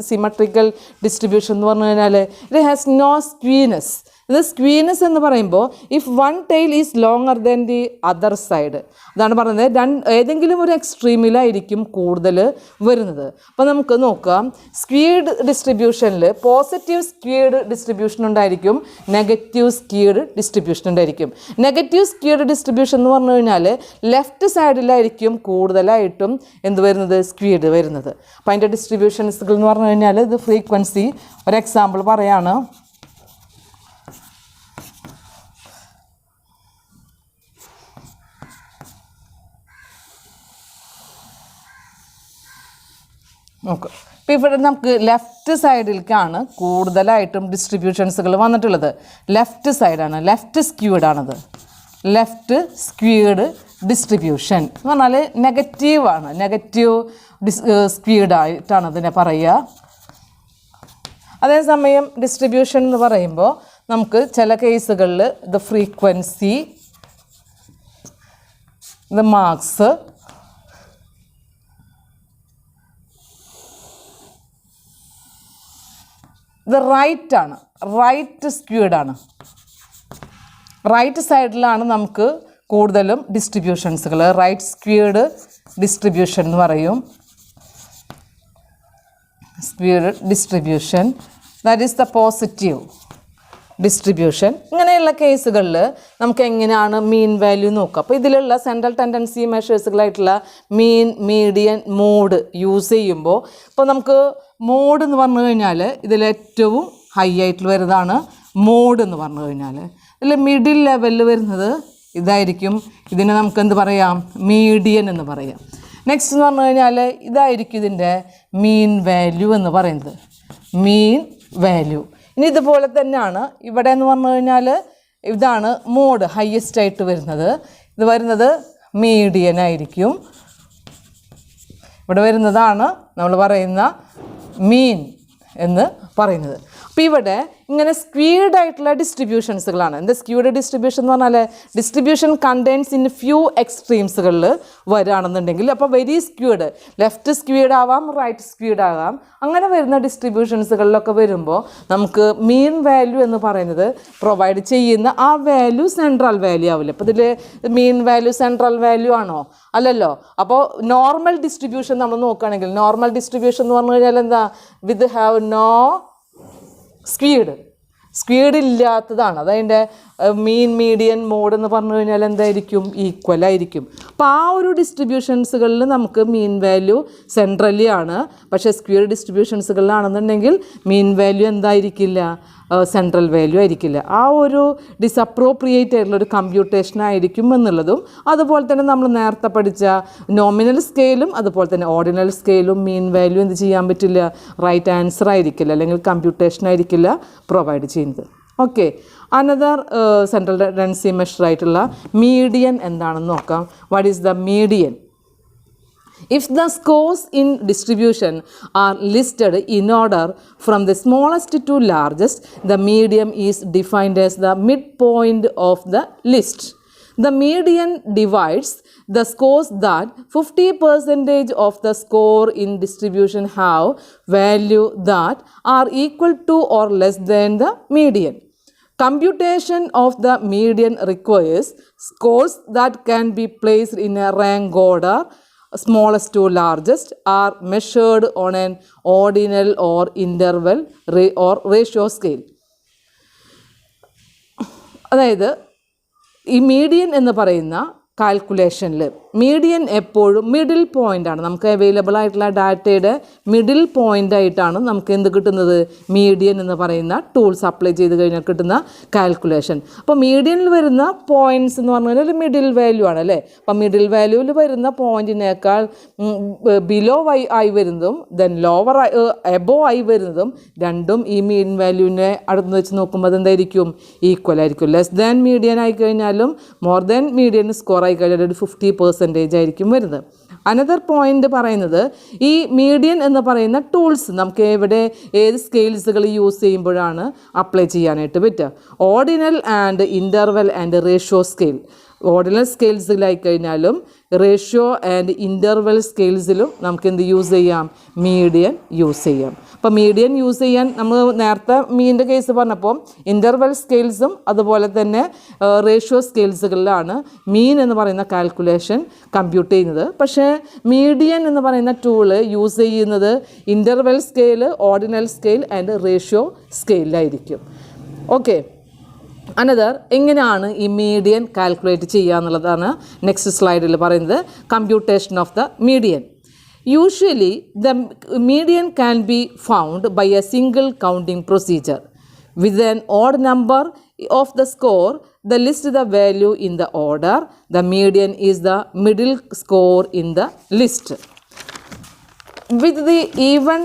സിമെട്രിക്കൽ ഡിസ്ട്രിബ്യൂഷൻ എന്ന് പറഞ്ഞു കഴിഞ്ഞാൽ ഇറ്റ് ഹാസ് നോ സ്ക്വീനെസ്, ഇത് സ്ക്വീനെസ് എന്ന് പറയുമ്പോൾ if one tail is longer than the other side, അതാണ് പറയുന്നത് ഏതെങ്കിലും ഒരു എക്സ്ട്രീമിലായിരിക്കും കൂടുതൽ വരുന്നത്. അപ്പോൾ നമുക്ക് നോക്കാം, സ്ക്വീഡ് ഡിസ്ട്രിബ്യൂഷനിൽ പോസിറ്റീവ് സ്ക്വീഡ് ഡിസ്ട്രിബ്യൂഷൻ ഉണ്ടായിരിക്കും, നെഗറ്റീവ് സ്ക്വീഡ് ഡിസ്ട്രിബ്യൂഷൻ ഉണ്ടായിരിക്കും. നെഗറ്റീവ് സ്ക്വീഡ് ഡിസ്ട്രിബ്യൂഷൻ എന്ന് പറഞ്ഞു കഴിഞ്ഞാൽ ലെഫ്റ്റ് സൈഡിലായിരിക്കും കൂടുതലായിട്ടും എന്ത് വരുന്നത്, സ്ക്വീഡ് വരുന്നത്. അപ്പോൾ അതിൻ്റെ ഡിസ്ട്രിബ്യൂഷൻസുകൾ എന്ന് പറഞ്ഞു കഴിഞ്ഞാൽ ഇത് ഫ്രീക്വൻസി ഒരു എക്സാമ്പിൾ പറയാണ്. നോക്കുക, ഇപ്പോൾ ഇവിടെ നമുക്ക് ലെഫ്റ്റ് സൈഡിലേക്കാണ് കൂടുതലായിട്ടും ഡിസ്ട്രിബ്യൂഷൻസുകൾ വന്നിട്ടുള്ളത്. ലെഫ്റ്റ് സൈഡാണ്, ലെഫ്റ്റ് സ്ക്യൂഡാണത്. ലെഫ്റ്റ് സ്ക്യൂഡ് ഡിസ്ട്രിബ്യൂഷൻ എന്ന് പറഞ്ഞാൽ നെഗറ്റീവാണ്, നെഗറ്റീവ് സ്ക്യൂഡായിട്ടാണ് അതിനെ പറയുക. അതേസമയം ഡിസ്ട്രിബ്യൂഷൻ എന്ന് പറയുമ്പോൾ നമുക്ക് ചില കേസുകളിൽ ഇത് ഫ്രീക്വൻസി, ഇത് മാർക്സ്, ഇത് റൈറ്റ് ആണ്, റൈറ്റ് സ്ക്യൂഡാണ്. റൈറ്റ് സൈഡിലാണ് നമുക്ക് കൂടുതലും ഡിസ്ട്രിബ്യൂഷൻസുകൾ. റൈറ്റ് സ്ക്യൂഡ് ഡിസ്ട്രിബ്യൂഷൻ എന്ന് പറയും. Squid distribution, that is the positive distribution. ഇങ്ങനെയുള്ള കേസുകളിൽ നമുക്ക് എങ്ങനെയാണ് മീൻ വാല്യൂ നോക്കുക. അപ്പോൾ ഇതിലുള്ള സെൻട്രൽ ടെൻഡൻസി മെഷേഴ്സുകളായിട്ടുള്ള മീൻ, മീഡിയൻ, മോഡ് യൂസ് ചെയ്യുമ്പോൾ ഇപ്പോൾ നമുക്ക് മോഡ് എന്ന് പറഞ്ഞു കഴിഞ്ഞാൽ ഇതിലേറ്റവും ഹൈ ആയിട്ട് വരുന്നതാണ് മോഡ് എന്ന് പറഞ്ഞു കഴിഞ്ഞാൽ. ഇതിൽ മിഡിൽ ലെവലിൽ വരുന്നത് ഇതായിരിക്കും. ഇതിനെ നമുക്ക് എന്ത് പറയാം, മീഡിയൻ എന്ന് പറയാം. നെക്സ്റ്റ് എന്ന് പറഞ്ഞു കഴിഞ്ഞാൽ ഇതായിരിക്കും ഇതിൻ്റെ മീൻ വാല്യൂ എന്ന് പറയുന്നത്, മീൻ വാല്യൂ. ഇനി ഇതുപോലെ തന്നെയാണ് ഇവിടെ എന്ന് പറഞ്ഞു കഴിഞ്ഞാൽ ഇതാണ് മോഡ് ഹയ്യസ്റ്റ് ആയിട്ട് വരുന്നത്. ഇത് വരുന്നത് മീഡിയൻ ആയിരിക്കും. ഇവിടെ വരുന്നതാണ് നമ്മൾ പറയുന്ന മീൻ എന്ന് പറയുന്നത്. അപ്പോൾ ഇവിടെ ഇങ്ങനെ സ്ക്വീഡ് ആയിട്ടുള്ള ഡിസ്ട്രിബ്യൂഷൻസുകളാണ്. എന്താ സ്ക്വീഡ് ഡിസ്ട്രിബ്യൂഷൻ എന്ന് പറഞ്ഞാൽ ഡിസ്ട്രിബ്യൂഷൻ കണ്ടെയ്ൻസ് ഇൻ ഫ്യൂ എക്സ്ട്രീംസുകളിൽ വരികയാണെന്നുണ്ടെങ്കിൽ അപ്പോൾ വെരി സ്ക്വീഡ്, ലെഫ്റ്റ് സ്ക്വീഡ് ആവാം, റൈറ്റ് സ്ക്വീഡ് ആകാം. അങ്ങനെ വരുന്ന ഡിസ്ട്രിബ്യൂഷൻസുകളിലൊക്കെ വരുമ്പോൾ നമുക്ക് മീൻ വാല്യൂ എന്ന് പറയുന്നത് പ്രൊവൈഡ് ചെയ്യുന്ന ആ വാല്യൂ സെൻട്രൽ വാല്യൂ ആവില്ല. അപ്പോൾ ഇതിൽ മീൻ വാല്യൂ സെൻട്രൽ വാല്യൂ ആണോ? അല്ലല്ലോ. അപ്പോൾ നോർമൽ ഡിസ്ട്രിബ്യൂഷൻ നമ്മൾ നോക്കുകയാണെങ്കിൽ നോർമൽ ഡിസ്ട്രിബ്യൂഷൻ എന്ന് പറഞ്ഞു കഴിഞ്ഞാൽ എന്താ, വിത്ത് ഹാവ് നോ സ്ക്വീഡ് ഇല്ലാത്തതാണ്. അതതിൻ്റെ മീൻ, മീഡിയൻ, മോഡ് എന്ന് പറഞ്ഞു കഴിഞ്ഞാൽ എന്തായിരിക്കും, ഈക്വൽ ആയിരിക്കും. അപ്പോൾ ആ ഒരു ഡിസ്ട്രിബ്യൂഷൻസുകളിൽ നമുക്ക് മീൻ വാല്യൂ സെൻട്രലി ആണ്. പക്ഷേ സ്ക്വീഡ് ഡിസ്ട്രിബ്യൂഷൻസുകളിലാണെന്നുണ്ടെങ്കിൽ മീൻ വാല്യൂ എന്തായിരിക്കില്ല, സെൻട്രൽ വാല്യൂ ആയിരിക്കില്ല. ആ ഒരു ഡിസപ്രോപ്രിയേറ്റ് ആയിട്ടുള്ളൊരു കമ്പ്യൂട്ടേഷൻ ആയിരിക്കും എന്നുള്ളതും, അതുപോലെ തന്നെ നമ്മൾ നേരത്തെ പഠിച്ച നോമിനൽ സ്കെയിലും അതുപോലെ തന്നെ ഓർഡിനൽ സ്കെയിലും മീൻ വാല്യൂ എന്ത് ചെയ്യാൻ പറ്റില്ല, റൈറ്റ് ആൻസർ ആയിരിക്കില്ല, അല്ലെങ്കിൽ കമ്പ്യൂട്ടേഷൻ ആയിരിക്കില്ല പ്രൊവൈഡ് ചെയ്യുന്നത്. Okay, another central tendency measure ആയിട്ടുള്ള മീഡിയൻ എന്താണെന്ന് നോക്കാം. What is the median? If the scores in distribution are listed in order from the smallest to largest, the median is defined as the midpoint of the list. The median divides the scores that 50% of the score in distribution have value that are equal to or less than the median. Computation of the median requires scores that can be placed in a rank order smallest to largest are measured on an ordinal or interval or ratio scale. അതായത് ഈ മീഡിയൻ എന്ന് പറയുന്ന കാൽക്കുലേഷനിൽ മീഡിയൻ എപ്പോഴും മിഡിൽ പോയിൻ്റാണ്. നമുക്ക് അവൈലബിൾ ആയിട്ടുള്ള ഡാറ്റയുടെ മിഡിൽ പോയിൻ്റായിട്ടാണ് നമുക്ക് എന്ത് കിട്ടുന്നത്, മീഡിയൻ എന്ന് പറയുന്ന ടൂൾസ് അപ്ലൈ ചെയ്ത് കഴിഞ്ഞാൽ കിട്ടുന്ന കാൽക്കുലേഷൻ. അപ്പോൾ മീഡിയനിൽ വരുന്ന പോയിൻറ്റ്സ് എന്ന് പറഞ്ഞു കഴിഞ്ഞാൽ മിഡിൽ വാല്യൂ ആണ് അല്ലേ. അപ്പോൾ മിഡിൽ വാല്യൂവിൽ വരുന്ന പോയിൻറ്റിനേക്കാൾ ബിലോ ആയി വരുന്നതും ദെൻ ലോവർ എബോ ആയി വരുന്നതും രണ്ടും ഈ മീൻ വാല്യൂവിനെ അടുത്ത് വെച്ച് നോക്കുമ്പോൾ അതെന്തായിരിക്കും, ഈക്വൽ ആയിരിക്കും. ലെസ് ദാൻ മീഡിയൻ ആയി കഴിഞ്ഞാലും മോർ ദാൻ മീഡിയൻ സ്കോർ ആയി കഴിഞ്ഞാൽ ഒരു 50% ആയിരിക്കും വരുന്നത്. അനദർ പോയിന്റ് പറയുന്നത് ഈ മീഡിയൻ എന്ന് പറയുന്ന ടൂൾസ് നമുക്ക് എവിടെ ഏത് സ്കെയിൽസുകൾ യൂസ് ചെയ്യുമ്പോഴാണ് അപ്ലൈ ചെയ്യാനായിട്ട് പറ്റുക. Ordinal and interval and ratio scale ordinal സ്കെയിൽസിലായി കഴിഞ്ഞാലും റേഷ്യോ ആൻഡ് ഇൻ്റർവെൽ സ്കെയിൽസിലും നമുക്ക് എന്ത് യൂസ് ചെയ്യാം, മീഡിയൻ യൂസ് ചെയ്യാം. അപ്പോൾ മീഡിയൻ യൂസ് ചെയ്യാൻ നമ്മൾ നേരത്തെ മീനിൻ്റെ കേസ് പറഞ്ഞപ്പോൾ ഇൻ്റർവെൽ സ്കെയിൽസും അതുപോലെ തന്നെ റേഷ്യോ സ്കെയിൽസുകളിലാണ് മീൻ എന്ന് പറയുന്ന കാൽക്കുലേഷൻ കമ്പ്യൂട്ട് ചെയ്യുന്നത്. പക്ഷേ മീഡിയൻ എന്ന് പറയുന്ന ടൂള് യൂസ് ചെയ്യുന്നത് interval scale, ordinal scale and ratio സ്കെയിലായിരിക്കും. ഓക്കെ, അനദർ എങ്ങനെയാണ് ഈ മീഡിയൻ കാൽക്കുലേറ്റ് ചെയ്യുക എന്നുള്ളതാണ് നെക്സ്റ്റ് സ്ലൈഡിൽ പറയുന്നത്. Computation of the median. Usually the median can be found by a single counting procedure. With an odd number of the score, the list the value in the order. The median is the middle score in the list. With the even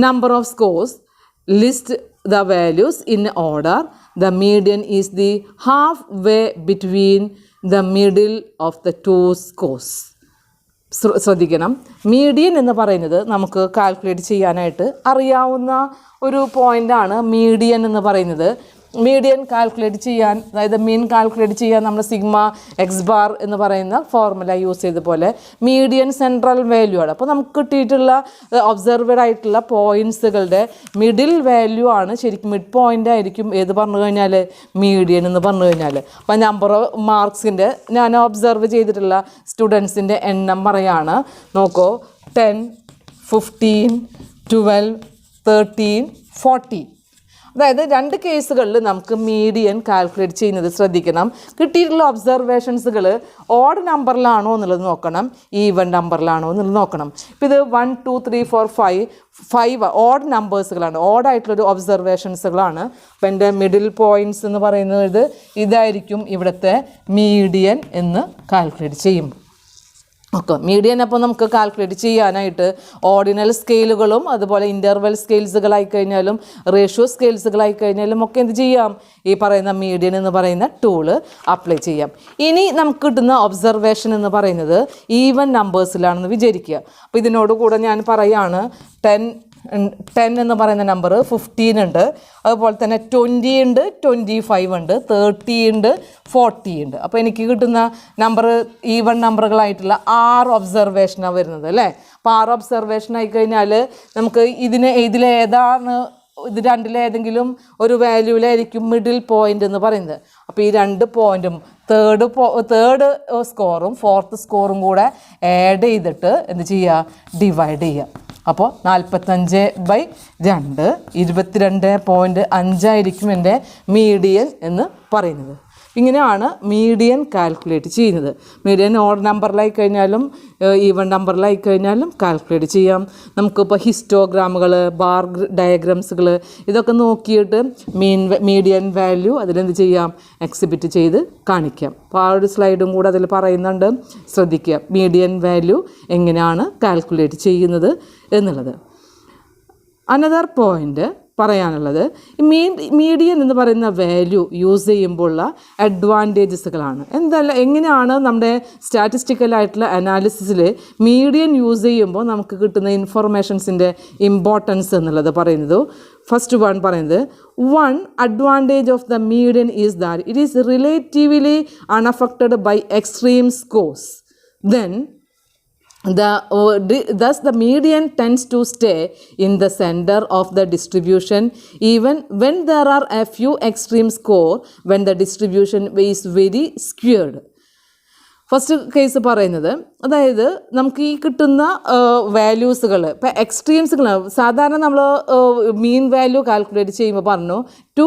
number of scores, list the values in order. The median is the halfway between the middle of the two scores. ശ്രദ്ധിക്കണം, മീഡിയൻ എന്ന് പറയുന്നത് നമുക്ക് കാൽക്കുലേറ്റ് ചെയ്യാനായിട്ട് അറിയാവുന്ന ഒരു പോയിൻ്റാണ് മീഡിയൻ എന്ന് പറയുന്നത്. മീഡിയൻ കാൽക്കുലേറ്റ് ചെയ്യാൻ, അതായത് മീൻ കാൽക്കുലേറ്റ് ചെയ്യാൻ നമ്മൾ സിഗ്മ എക്സ് ബാർ എന്ന് പറയുന്ന ഫോർമുല യൂസ് ചെയ്ത പോലെ മീഡിയൻ സെൻട്രൽ വാല്യൂ ആണ്. അപ്പോൾ നമുക്ക് കിട്ടിയിട്ടുള്ള ഒബ്സർവഡ് ആയിട്ടുള്ള പോയിൻറ്റ്സുകളുടെ മിഡിൽ വാല്യൂ ആണ് ശരിക്കും മിഡ് പോയിൻ്റ് ആയിരിക്കും ഏത് പറഞ്ഞു കഴിഞ്ഞാൽ മീഡിയൻ എന്ന് പറഞ്ഞു കഴിഞ്ഞാൽ. അപ്പോൾ നമ്പർ ഓഫ് മാർക്സിൻ്റെ ഞാൻ ഒബ്സർവ് ചെയ്തിട്ടുള്ള സ്റ്റുഡൻസിൻ്റെ എണ്ണം പറയാണ്. നോക്കൂ, 10, 15, 12, 13, 14. അതായത് രണ്ട് കേസുകളിൽ നമുക്ക് മീഡിയൻ കാൽക്കുലേറ്റ് ചെയ്യുന്നത് ശ്രദ്ധിക്കണം. കിട്ടിയിട്ടുള്ള ഒബ്സർവേഷൻസുകൾ ഓഡ് നമ്പറിലാണോ എന്നുള്ളത് നോക്കണം, ഈവൻ നമ്പറിലാണോ എന്നുള്ളത് നോക്കണം. ഇപ്പോൾ ഇത് 1, 2, 3, 4, 5 ഓഡ് നമ്പേഴ്സുകളാണ്, ഓഡായിട്ടുള്ളൊരു ഒബ്സർവേഷൻസുകളാണ്. അപ്പോൾ എൻ്റെ മിഡിൽ പോയിൻറ്റ്സ് എന്ന് പറയുന്നത് ഇതായിരിക്കും ഇവിടുത്തെ മീഡിയൻ എന്ന് കാൽക്കുലേറ്റ് ചെയ്യും. ഓക്കെ, മീഡിയൻ അപ്പോൾ നമുക്ക് കാൽക്കുലേറ്റ് ചെയ്യാനായിട്ട് ഓർഡിനൽ സ്കെയിലുകളും അതുപോലെ ഇൻ്റർവെൽ സ്കെയിൽസുകളായി കഴിഞ്ഞാലും റേഷ്യോ സ്കെയിൽസുകളായി കഴിഞ്ഞാലും ഒക്കെ എന്ത് ചെയ്യാം, ഈ പറയുന്ന മീഡിയൻ എന്ന് പറയുന്ന ടൂള് അപ്ലൈ ചെയ്യാം. ഇനി നമുക്ക് കിട്ടുന്ന ഒബ്സർവേഷൻ എന്ന് പറയുന്നത് ഈവൻ നമ്പേഴ്സിലാണെന്ന് വിചാരിക്കുക. അപ്പോൾ ഇതിനോട് കൂടെ ഞാൻ പറയാണ് 10 എന്ന് പറയുന്ന നമ്പർ 15 ഉണ്ട്, അതുപോലെ തന്നെ 20 ഉണ്ട്, 25 ഉണ്ട്, 30 ഉണ്ട്, 40 ഉണ്ട്. അപ്പോൾ എനിക്ക് കിട്ടുന്ന നമ്പർ ഈവൺ നമ്പറുകളായിട്ടുള്ള 6 ഒബ്സർവേഷനാണ് വരുന്നത് അല്ലേ. അപ്പോൾ 6 ഒബ്സർവേഷൻ ആയി കഴിഞ്ഞാൽ നമുക്ക് ഇതിലേതാണ്, ഇത് രണ്ടിലേതെങ്കിലും ഒരു വാല്യൂവിലായിരിക്കും മിഡിൽ പോയിൻ്റ് എന്ന് പറയുന്നത്. അപ്പോൾ ഈ 2 പോയിൻറ്റും തേർഡ് സ്കോറും ഫോർത്ത് സ്കോറും കൂടെ ആഡ് ചെയ്തിട്ട് എന്ത് ചെയ്യുക, ഡിവൈഡ് ചെയ്യുക. അപ്പോൾ 45/2 22.5 ആയിരിക്കും എൻ്റെ മീഡിയൻ എന്ന് പറയുന്നത്. ഇങ്ങനെയാണ് മീഡിയൻ കാൽക്കുലേറ്റ് ചെയ്യുന്നത്. മീഡിയൻ ഓഡ് നമ്പറിലായി കഴിഞ്ഞാലും ഈവൺ നമ്പറിലായി കഴിഞ്ഞാലും കാൽക്കുലേറ്റ് ചെയ്യാം. നമുക്കിപ്പോൾ ഹിസ്റ്റോഗ്രാമുകൾ, ബാർ ഡയഗ്രാംസുകൾ ഇതൊക്കെ നോക്കിയിട്ട് മീഡിയൻ വാല്യൂ അതിലെന്ത് ചെയ്യാം, എക്സിബിറ്റ് ചെയ്ത് കാണിക്കാം. അപ്പോൾ ആ ഒരു സ്ലൈഡും കൂടെ അതിൽ പറയുന്നുണ്ട്, ശ്രദ്ധിക്കുക മീഡിയൻ വാല്യൂ എങ്ങനെയാണ് കാൽക്കുലേറ്റ് ചെയ്യുന്നത് എന്നുള്ളത്. അനദർ പോയിൻ്റ് പറയാനുള്ളത്, മീഡിയൻ എന്ന് പറയുന്ന വാല്യൂ യൂസ് ചെയ്യുമ്പോഴുള്ള അഡ്വാൻറ്റേജസുകളാണ്. എങ്ങനെയാണ് നമ്മുടെ സ്റ്റാറ്റിസ്റ്റിക്കലായിട്ടുള്ള അനാലിസിസിൽ മീഡിയൻ യൂസ് ചെയ്യുമ്പോൾ നമുക്ക് കിട്ടുന്ന ഇൻഫർമേഷൻസിൻ്റെ ഇമ്പോർട്ടൻസ് എന്നുള്ളത് പറയുന്നത്. ഫസ്റ്റ് വൺ പറയുന്നത്, one advantage of the median is that it is relatively unaffected by extreme scores. Thus the median tends to stay in the center of the distribution even when there are a few extreme scores when the distribution is very skewed. First case പറയുന്നത്, അതായത് നമുക്ക് ഈ കിട്ടുന്ന വാല്യൂസുകൾ ഇപ്പോൾ എക്സ്ട്രീംസുകൾ സാധാരണ നമ്മൾ മീൻ വാല്യൂ കാൽക്കുലേറ്റ് ചെയ്യുമ്പോൾ പറഞ്ഞു 2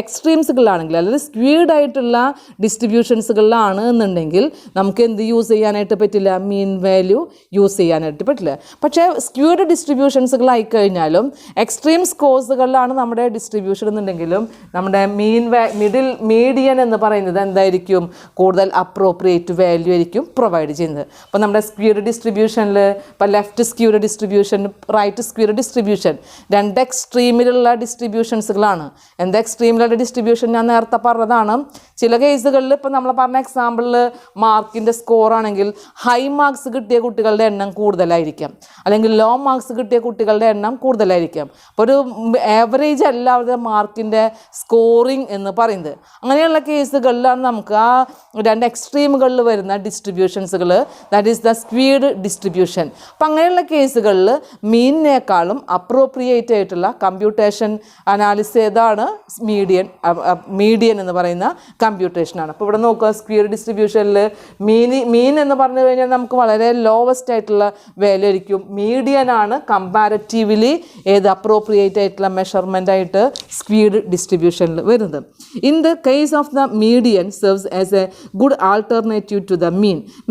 എക്സ്ട്രീംസുകളാണെങ്കിൽ അതായത് സ്ക്വീഡ് ആയിട്ടുള്ള ഡിസ്ട്രിബ്യൂഷൻസുകളിലാണ് എന്നുണ്ടെങ്കിൽ നമുക്ക് എന്ത് യൂസ് ചെയ്യാനായിട്ട് പറ്റില്ല, മീൻ വാല്യൂ യൂസ് ചെയ്യാനായിട്ട് പറ്റില്ല. പക്ഷേ സ്ക്വീഡ് ഡിസ്ട്രിബ്യൂഷൻസുകളായി കഴിഞ്ഞാലും എക്സ്ട്രീം സ്കോഴ്സുകളിലാണ് നമ്മുടെ ഡിസ്ട്രിബ്യൂഷൻ എന്നുണ്ടെങ്കിലും നമ്മുടെ മീഡിയൻ എന്ന് പറയുന്നത് എന്തായിരിക്കും, കൂടുതൽ അപ്രോപ്രിയേറ്റ് വാല്യൂ ആയിരിക്കും പ്രൊവൈഡ് ചെയ്യുന്നത്. ചെയ്യുന്നത്. അപ്പോൾ നമ്മുടെ സ്ക്വയർ ഡിസ്ട്രിബ്യൂഷനിൽ ഇപ്പോൾ left square distribution, right square distribution, രണ്ട് എക്സ്ട്രീമിലുള്ള ഡിസ്ട്രിബ്യൂഷൻസുകളാണ്. എന്ത് എക്സ്ട്രീമിലുള്ള ഡിസ്ട്രിബ്യൂഷൻ ഞാൻ നേരത്തെ പറഞ്ഞതാണ്. ചില കേസുകളിൽ ഇപ്പോൾ നമ്മൾ പറഞ്ഞ എക്സാമ്പിളിൽ മാർക്കിൻ്റെ സ്കോർ ആണെങ്കിൽ ഹൈ മാർക്സ് കിട്ടിയ കുട്ടികളുടെ എണ്ണം കൂടുതലായിരിക്കാം, അല്ലെങ്കിൽ ലോ മാർക്സ് കിട്ടിയ കുട്ടികളുടെ എണ്ണം കൂടുതലായിരിക്കാം. അപ്പോൾ ഒരു ആവറേജ് അല്ലാതെ മാർക്കിൻ്റെ സ്കോറിങ് എന്ന് പറയുന്നത്. അങ്ങനെയുള്ള കേസുകളിലാണ് നമുക്ക് ആ രണ്ട് എക്സ്ട്രീമുകളിൽ വരുന്ന ഡിസ്ട്രിബ്യൂഷൻസുകൾ, that is the squared distribution. അപ്പം അങ്ങനെയുള്ള കേസുകളിൽ മീനിനേക്കാളും അപ്രോപ്രിയേറ്റ് ആയിട്ടുള്ള കമ്പ്യൂട്ടേഷൻ അനാലിസിസ് ഏതാണ്? മീഡിയൻ എന്ന് പറയുന്ന കമ്പ്യൂട്ടേഷനാണ്. അപ്പോൾ ഇവിടെ നോക്കുക, സ്ക്വയർ ഡിസ്ട്രിബ്യൂഷനിൽ മീൻ എന്ന് പറഞ്ഞു കഴിഞ്ഞാൽ നമുക്ക് വളരെ ലോവസ്റ്റ് ആയിട്ടുള്ള വാല്യൂ ആയിരിക്കും. മീഡിയനാണ് കമ്പാരറ്റീവ്ലി ഏത് അപ്രോപ്രിയേറ്റ് ആയിട്ടുള്ള മെഷർമെൻ്റ് ആയിട്ട് സ്ക്വയർഡ് ഡിസ്ട്രിബ്യൂഷനിൽ വരുന്നത്. In the case of the median serves as a good alternative to the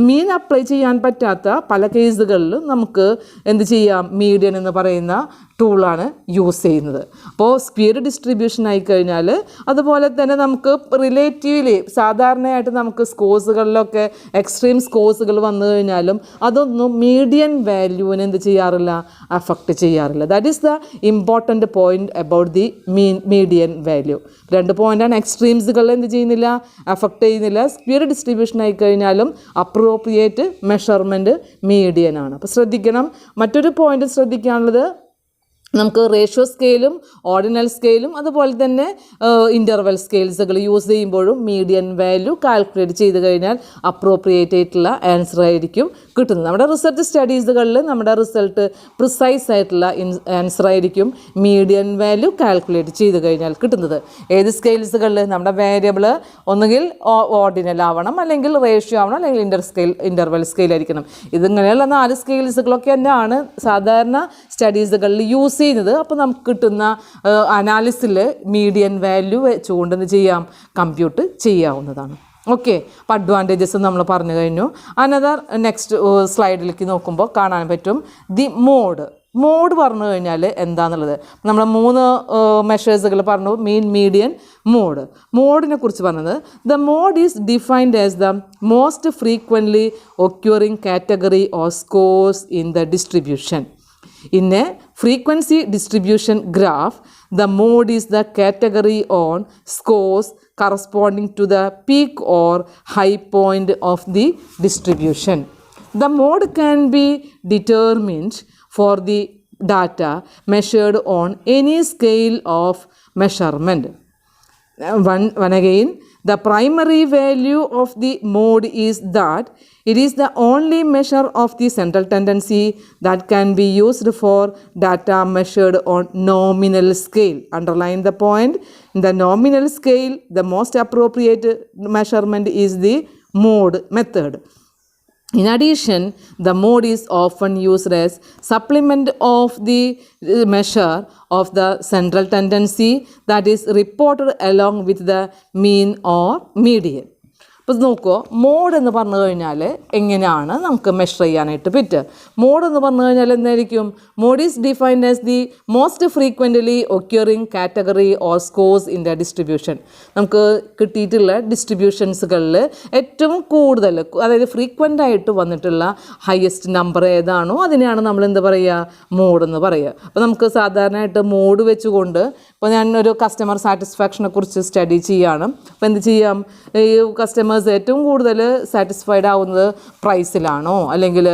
mean apply ചെയ്യാൻ പറ്റാത്ത പല കേസുകളിലും നമുക്ക് എന്ത് ചെയ്യാം? മീഡിയൻ എന്ന് പറയുന്ന ടൂളാണ് യൂസ് ചെയ്യുന്നത്. അപ്പോൾ സ്ക്വയർ ഡിസ്ട്രിബ്യൂഷൻ ആയിക്കഴിഞ്ഞാൽ അതുപോലെ തന്നെ നമുക്ക് റിലേറ്റീവ്ലി സാധാരണയായിട്ട് നമുക്ക് സ്കോഴ്സുകളിലൊക്കെ എക്സ്ട്രീം സ്കോഴ്സുകൾ വന്നു കഴിഞ്ഞാലും അതൊന്നും മീഡിയൻ വാല്യൂവിന് എന്ത് ചെയ്യാറില്ല? അഫക്റ്റ് ചെയ്യാറില്ല. That is the important point about the median value. രണ്ട് പോയിൻ്റാണ്. എക്സ്ട്രീംസുകൾ എന്ത് ചെയ്യുന്നില്ല? അഫക്റ്റ് ചെയ്യുന്നില്ല. സ്ക്വയർ ഡിസ്ട്രിബ്യൂഷൻ ആയിക്കഴിഞ്ഞാലും അപ്രോപ്രിയേറ്റ് മെഷർമെൻറ്റ് മീഡിയനാണ്. അപ്പോൾ ശ്രദ്ധിക്കണം. മറ്റൊരു പോയിന്റ് ശ്രദ്ധിക്കാനുള്ളത്, നമുക്ക് റേഷ്യോ സ്കെയിലും ഓർഡിനൽ സ്കെയിലും അതുപോലെ തന്നെ ഇൻ്റർവെൽ സ്കെയിൽസുകൾ യൂസ് ചെയ്യുമ്പോഴും മീഡിയൻ വാല്യൂ കാൽക്കുലേറ്റ് ചെയ്ത് കഴിഞ്ഞാൽ അപ്രോപ്രിയേറ്റ് ആയിട്ടുള്ള ആൻസർ ആയിരിക്കും കിട്ടുന്നത്. നമ്മുടെ റിസർച്ച് സ്റ്റഡീസുകളിൽ നമ്മുടെ റിസൾട്ട് പ്രിസൈസ് ആയിട്ടുള്ള ആൻസർ ആയിരിക്കും മീഡിയൻ വാല്യൂ കാൽക്കുലേറ്റ് ചെയ്ത് കഴിഞ്ഞാൽ കിട്ടുന്നത്. ഏത് സ്കെയിൽസുകളിൽ? നമ്മുടെ വേരിയബിൾ ഒന്നുകിൽ ഓർഡിനൽ ആവണം, അല്ലെങ്കിൽ റേഷ്യോ ആവണം, അല്ലെങ്കിൽ ഇൻ്റർവെൽ സ്കെയിൽ ആയിരിക്കണം. ഇതിങ്ങനെയുള്ള 4 സ്കെയിൽസുകളൊക്കെ തന്നെയാണ് സാധാരണ സ്റ്റഡീസുകളിൽ യൂസ് ചെയ്യുന്നത്. അപ്പോൾ നമുക്ക് കിട്ടുന്ന അനാലിസിൽ മീഡിയൻ വാല്യൂ വെച്ചുകൊണ്ട് ചെയ്യാം, കമ്പ്യൂട്ട് ചെയ്യാവുന്നതാണ്. ഓക്കെ, അപ്പോൾ അഡ്വാൻറ്റേജസ് നമ്മൾ പറഞ്ഞു കഴിഞ്ഞു. അനദർ നെക്സ്റ്റ് സ്ലൈഡിലേക്ക് നോക്കുമ്പോൾ കാണാൻ പറ്റും ദി മോഡ് പറഞ്ഞു കഴിഞ്ഞാൽ എന്താണെന്നുള്ളത്. നമ്മൾ 3 മെഷേഴ്സുകൾ പറഞ്ഞു, മീൻ, മീഡിയൻ, മോഡിനെ കുറിച്ച് പറഞ്ഞത്. The mode is defined as the most frequently occurring category or scores in the distribution. In a frequency distribution graph, the mode is the category on scores corresponding to the peak or high point of the distribution. The mode can be determined for the data measured on any scale of measurement. One again, the primary value of the mode is that it is the only measure of the central tendency that can be used for data measured on nominal scale. Underline the point. In the nominal scale, the most appropriate measurement is the mode method. In addition, the mode is often used as supplement of the measure of the central tendency that is reported along with the mean or median. അപ്പോൾ നോക്കുക, മോഡ് എന്ന് പറഞ്ഞു കഴിഞ്ഞാൽ എങ്ങനെയാണ് നമുക്ക് മെഷർ ചെയ്യാനായിട്ട് പറ്റുക? മോഡ് എന്ന് പറഞ്ഞു കഴിഞ്ഞാൽ എന്തായിരിക്കും? Mode is defined as the most frequently occurring category or scores in the distribution. നമുക്ക് കിട്ടിയിട്ടുള്ള ഡിസ്ട്രിബ്യൂഷൻസുകളിൽ ഏറ്റവും കൂടുതൽ, അതായത് ഫ്രീക്വൻ്റ് ആയിട്ട് വന്നിട്ടുള്ള ഹയസ്റ്റ് നമ്പർ ഏതാണോ അതിനെയാണ് നമ്മൾ എന്ത് പറയുക? മോഡ് എന്ന് പറയുക. അപ്പോൾ നമുക്ക് സാധാരണയായിട്ട് മോഡ് വെച്ചുകൊണ്ട്, ഇപ്പോൾ ഞാനൊരു കസ്റ്റമർ സാറ്റിസ്ഫാക്ഷനെ കുറിച്ച് സ്റ്റഡി ചെയ്യുകയാണ്. അപ്പോൾ എന്ത് ചെയ്യാം? ഈ കസ്റ്റമേഴ്സ് ഏറ്റവും കൂടുതൽ സാറ്റിസ്ഫൈഡ് ആവുന്നത് പ്രൈസിലാണോ അല്ലെങ്കിൽ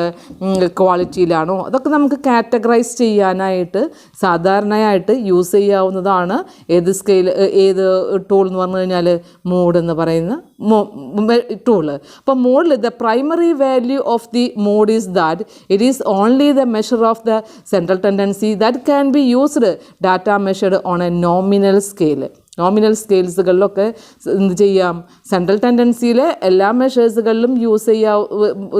ക്വാളിറ്റിയിലാണോ, അതൊക്കെ നമുക്ക് കാറ്റഗറൈസ് ചെയ്യാനായിട്ട് സാധാരണയായിട്ട് യൂസ് ചെയ്യാവുന്നതാണ് ഏത് ഏത് ടൂൾ എന്ന് പറഞ്ഞു കഴിഞ്ഞാൽ മോഡ് എന്ന് പറയുന്ന ടൂള്. അപ്പോൾ മോഡിൽ the primary value of the mode is that it is only the measure of the central tendency that can be used data measured on a nominal scale. Nominal സ്കെയിൽസുകളിലൊക്കെ എന്ത് ചെയ്യാം? സെൻട്രൽ ടെൻഡൻസിയിലെ എല്ലാ മെഷേഴ്സുകളിലും